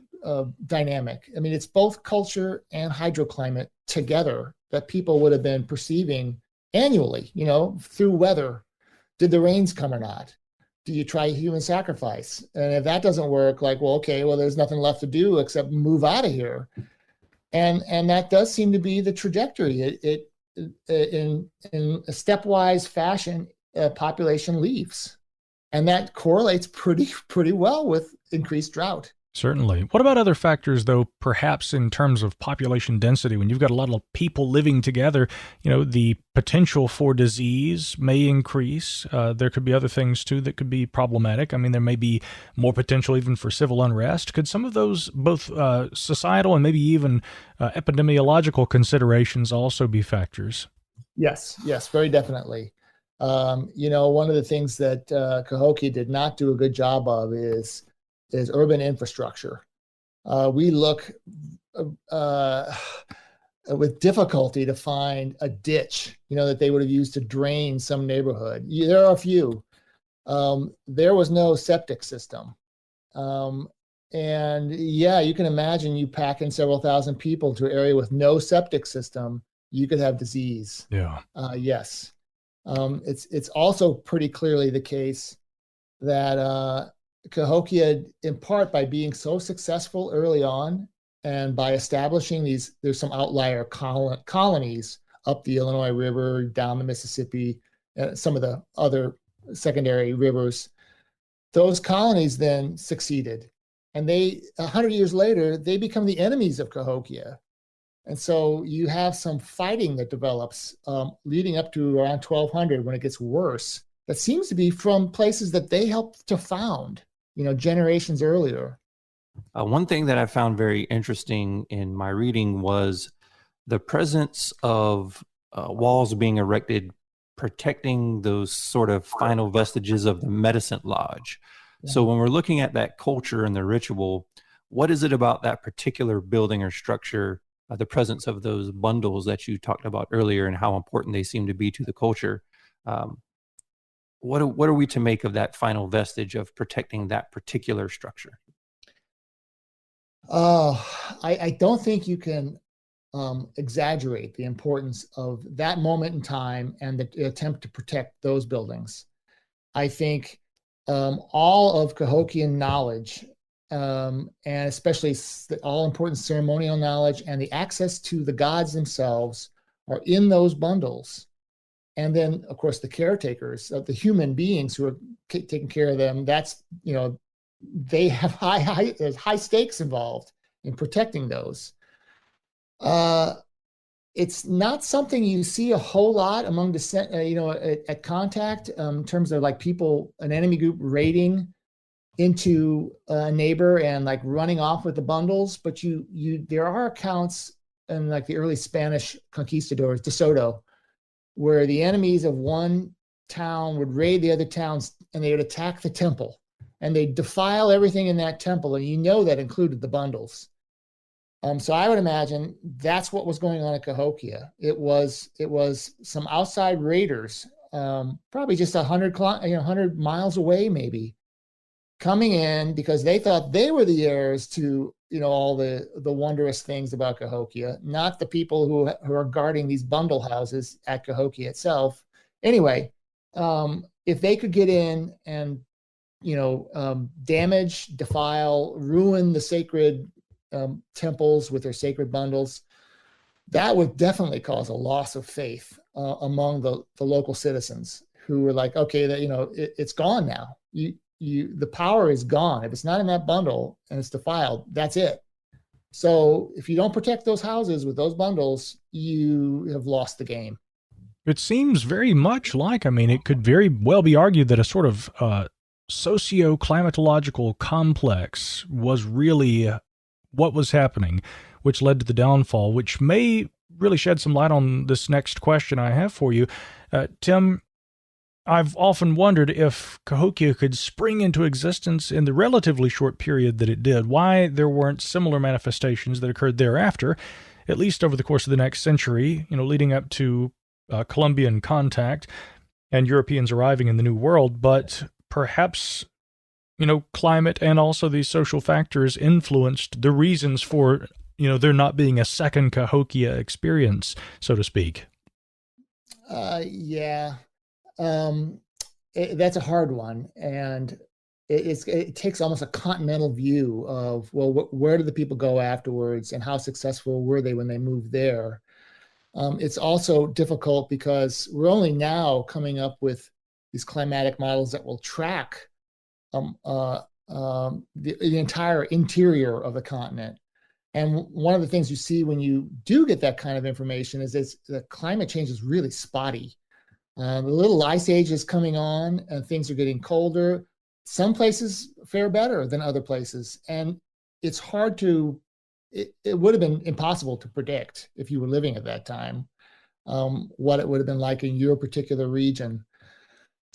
dynamic. I mean, it's both culture and hydroclimate together that people would have been perceiving annually, through weather. Did the rains come or not? Do you try human sacrifice? And if that doesn't work, there's nothing left to do except move out of here. And that does seem to be the trajectory. It in a stepwise fashion, population leaves. And that correlates pretty well with increased drought. Certainly. What about other factors, though, perhaps in terms of population density? When you've got a lot of people living together, the potential for disease may increase. There could be other things, too, that could be problematic. I mean, there may be more potential even for civil unrest. Could some of those, both societal and maybe even epidemiological considerations, also be factors? Yes, very definitely. One of the things that Cahokia did not do a good job of is urban infrastructure. We look with difficulty to find a ditch, that they would have used to drain some neighborhood. There are a few. There was no septic system. And yeah, you can imagine you pack in several thousand people to an area with no septic system, you could have disease. Yeah. Yes. It's also pretty clearly the case that Cahokia, in part by being so successful early on and by establishing there's some outlier colonies up the Illinois River, down the Mississippi, some of the other secondary rivers. Those colonies then succeeded. And 100 years later, they become the enemies of Cahokia. And so you have some fighting that develops leading up to around 1200 when it gets worse. That seems to be from places that they helped to found, generations earlier. One thing that I found very interesting in my reading was the presence of walls being erected, protecting those sort of final vestiges of the medicine lodge. Yeah. So when we're looking at that culture and the ritual, what is it about that particular building or structure, the presence of those bundles that you talked about earlier and how important they seem to be to the culture? What are we to make of that final vestige of protecting that particular structure? I don't think you can exaggerate the importance of that moment in time and the attempt to protect those buildings. I think all of Cahokian knowledge, and especially the all-important ceremonial knowledge and the access to the gods themselves, are in those bundles. And then, of course, the caretakers of the human beings who are taking care of them, that's, they have high stakes involved in protecting those. It's not something you see a whole lot among at contact, in terms of like people, an enemy group raiding into a neighbor and like running off with the bundles. But there are accounts in like the early Spanish conquistadors, De Soto, where the enemies of one town would raid the other towns and they would attack the temple and they'd defile everything in that temple. And that included the bundles. So I would imagine that's what was going on at Cahokia. It was some outside raiders, probably just 100 miles away, maybe, coming in because they thought they were the heirs to all the wondrous things about Cahokia, not the people who are guarding these bundle houses at Cahokia itself. Anyway, if they could get in and damage, defile, ruin the sacred temples with their sacred bundles, that would definitely cause a loss of faith among the local citizens who were like, okay, that it's gone now. The power is gone. If it's not in that bundle and it's defiled, that's it. So if you don't protect those houses with those bundles, you have lost the game. It seems very much like, it could very well be argued that a sort of socio-climatological complex was really what was happening, which led to the downfall, which may really shed some light on this next question I have for you. Tim, I've often wondered if Cahokia could spring into existence in the relatively short period that it did, why there weren't similar manifestations that occurred thereafter, at least over the course of the next century, leading up to Columbian contact and Europeans arriving in the New World, but perhaps climate and also these social factors influenced the reasons for, there not being a second Cahokia experience, so to speak. Yeah. That's a hard one. And it takes almost a continental view of, well, where did the people go afterwards and how successful were they when they moved there? It's also difficult because we're only now coming up with these climatic models that will track the entire interior of the continent. And one of the things you see when you do get that kind of information is the climate change is really spotty. The little ice age is coming on and things are getting colder. Some places fare better than other places. And it's hard it would have been impossible to predict if you were living at that time, what it would have been like in your particular region.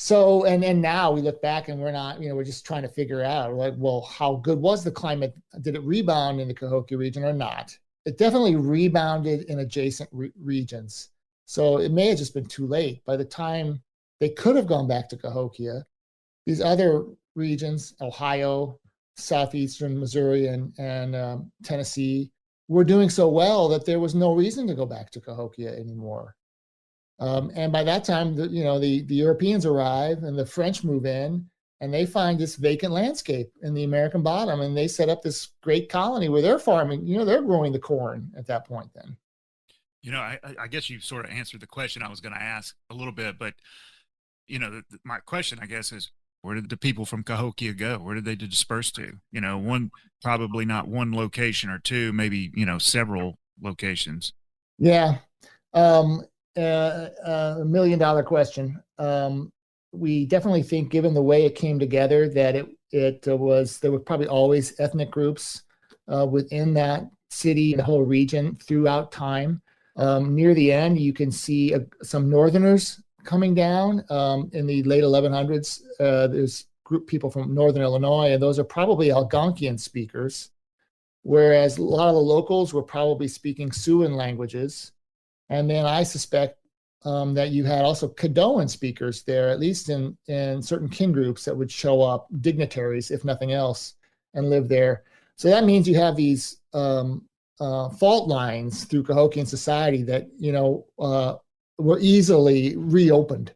So, and now we look back and we're not, we're just trying to figure out, like, well, how good was the climate? Did it rebound in the Cahokia region or not? It definitely rebounded in adjacent regions. So it may have just been too late. By the time they could have gone back to Cahokia, these other regions, Ohio, southeastern Missouri, and Tennessee, were doing so well that there was no reason to go back to Cahokia anymore. And by that time, the Europeans arrive and the French move in and they find this vacant landscape in the American bottom and they set up this great colony where they're farming, they're growing the corn at that point then. I guess you sort of answered the question I was going to ask a little bit, but, my question, I guess, is where did the people from Cahokia go? Where did they disperse to? Probably not one location or two, maybe, several locations. Yeah. $1 million question. We definitely think, given the way it came together, that there were probably always ethnic groups within that city and the whole region throughout time. Near the end, you can see some Northerners coming down in the late 1100s. There's people from Northern Illinois, and those are probably Algonquian speakers, whereas a lot of the locals were probably speaking Siouan languages. And then I suspect that you had also Caddoan speakers there, at least in certain kin groups that would show up, dignitaries, if nothing else, and live there. So that means you have these fault lines through Cahokian society that, were easily reopened.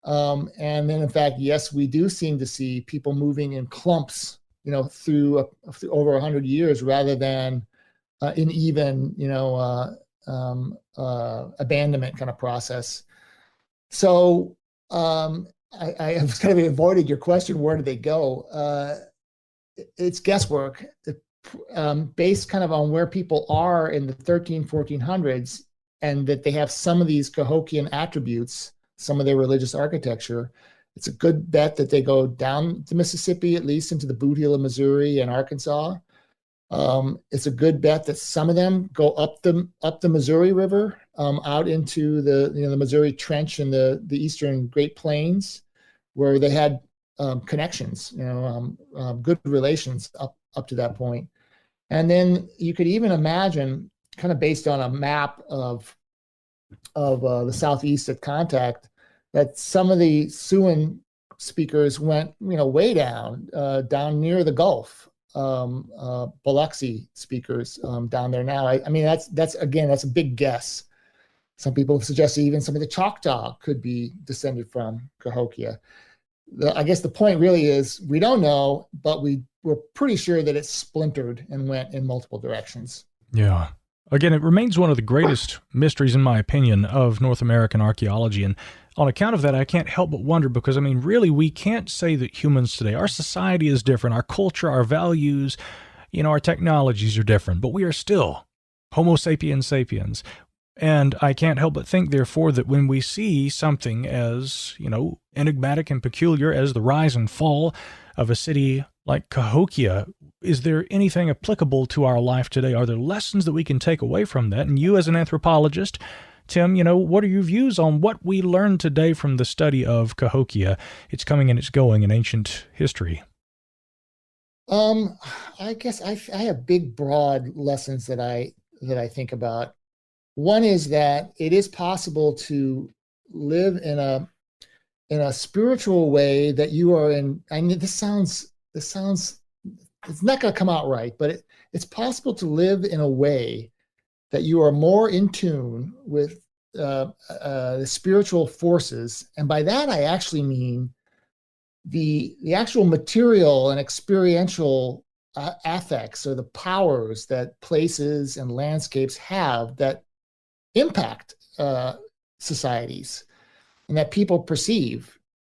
And then, in fact, yes, we do seem to see people moving in clumps, through over 100 years rather than in even, abandonment kind of process. So I have kind of avoided your question, where do they go? It's guesswork. Based kind of on where people are in the 1400s, and that they have some of these Cahokian attributes, some of their religious architecture, it's a good bet that they go down the Mississippi, at least into the Boot Heel of Missouri and Arkansas. It's a good bet that some of them go up the Missouri River, out into the Missouri Trench and the eastern Great Plains, where they had connections, good relations up to that point. And then you could even imagine, kind of based on a map of the southeast at contact, that some of the Siouan speakers went, way down near the Gulf. Biloxi speakers down there now. I mean, that's a big guess. Some people have suggested even some of the Choctaw could be descended from Cahokia. I guess the point really is we don't know, but we're pretty sure that it's splintered and went in multiple directions. Yeah. Again, it remains one of the greatest mysteries, in my opinion, of North American archaeology. And on account of that, I can't help but wonder, because, really, we can't say that humans today, our society is different, our culture, our values, our technologies are different, but we are still Homo sapiens sapiens. And I can't help but think, therefore, that when we see something as, enigmatic and peculiar as the rise and fall of a city like Cahokia, is there anything applicable to our life today? Are there lessons that we can take away from that? And you, as an anthropologist, Tim, what are your views on what we learned today from the study of Cahokia, its coming and its going in ancient history? I guess I have big, broad lessons that I think about. One is that it is possible to live in a spiritual way that you are in. I mean, this sounds it's not going to come out right, but it's possible to live in a way that you are more in tune with the spiritual forces. And by that, I actually mean the actual material and experiential affects, or the powers that places and landscapes have that impact societies and that people perceive.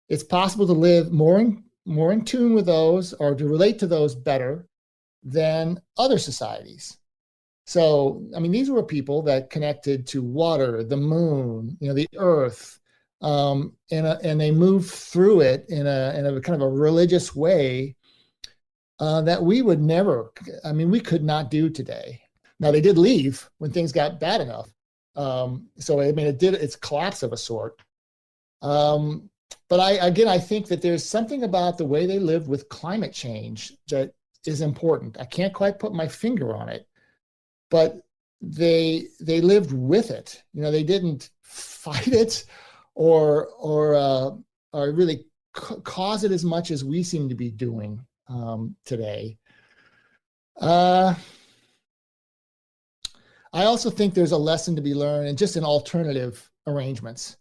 It's possible to live more in tune with those, or to relate to those better than other societies. So, these were people that connected to water, the moon, the earth, and they moved through it in a kind of a religious way that we would never, we could not do today. Now, they did leave when things got bad enough. It's collapse of a sort. But I think that there's something about the way they lived with climate change that is important. I can't quite put my finger on it, but they lived with it. They didn't fight it or really cause it as much as we seem to be doing today. I also think there's a lesson to be learned in alternative arrangements.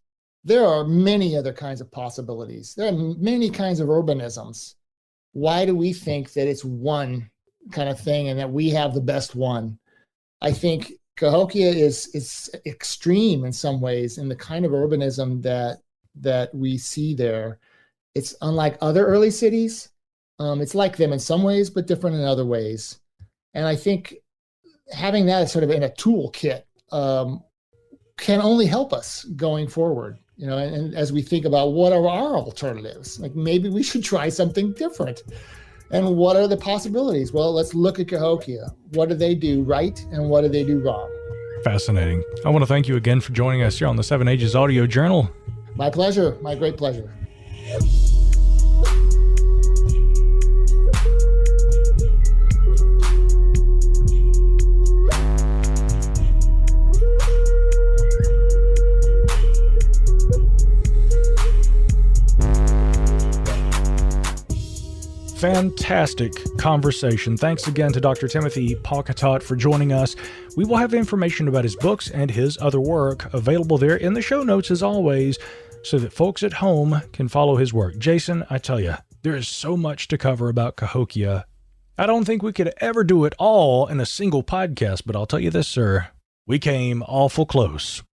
There are many other kinds of possibilities. There are many kinds of urbanisms. Why do we think that it's one kind of thing and that we have the best one? I think Cahokia is extreme in some ways in the kind of urbanism that we see there. It's unlike other early cities. It's like them in some ways, but different in other ways. And I think having that sort of in a toolkit can only help us going forward. And as we think about what are our alternatives, like maybe we should try something different. And what are the possibilities? Well, let's look at Cahokia. What do they do right and what do they do wrong? Fascinating. I want to thank you again for joining us here on the 7 Ages Audio Journal. My pleasure. My great pleasure. fantastic conversation. Thanks again to Dr. Timothy Pauketat for joining us. We will have information about his books and his other work available there in the show notes as always, so that folks at home can follow his work. Jason, I tell you, there is so much to cover about Cahokia. I don't think we could ever do it all in a single podcast, but I'll tell you this, sir, we came awful close.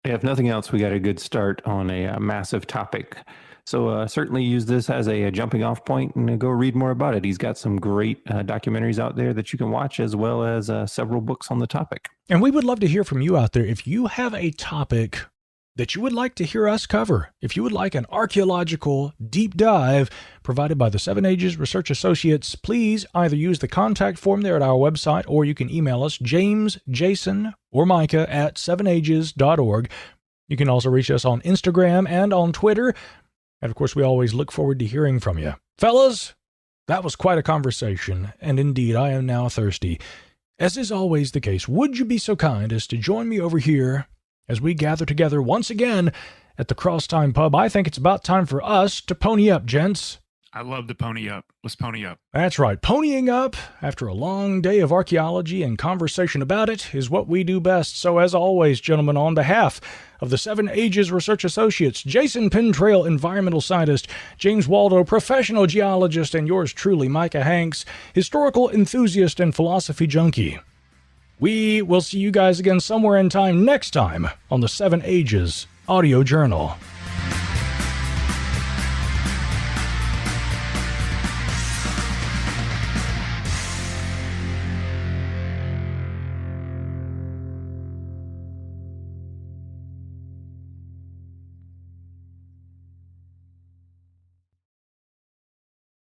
If nothing else, we got a good start on a massive topic. So certainly use this as a jumping off point and go read more about it. He's got some great documentaries out there that you can watch, as well as several books on the topic. And we would love to hear from you out there. If you have a topic that you would like to hear us cover, if you would like an archaeological deep dive provided by the 7 Ages Research Associates, please either use the contact form there at our website, or you can email us, James, Jason, or Micah at 7ages.org. You can also reach us on Instagram and on Twitter. And of course, we always look forward to hearing from you. Fellas, that was quite a conversation, and indeed, I am now thirsty. As is always the case, would you be so kind as to join me over here as we gather together once again at the Crosstime Pub? I think it's about time for us to pony up, gents. I love the pony up. Let's pony up. That's right. Ponying up after a long day of archaeology and conversation about it is what we do best. So as always, gentlemen, on behalf of the 7 Ages Research Associates, Jason Pintrail, environmental scientist, James Waldo, professional geologist, and yours truly, Micah Hanks, historical enthusiast and philosophy junkie, we will see you guys again somewhere in time next time on the 7 Ages Audio Journal.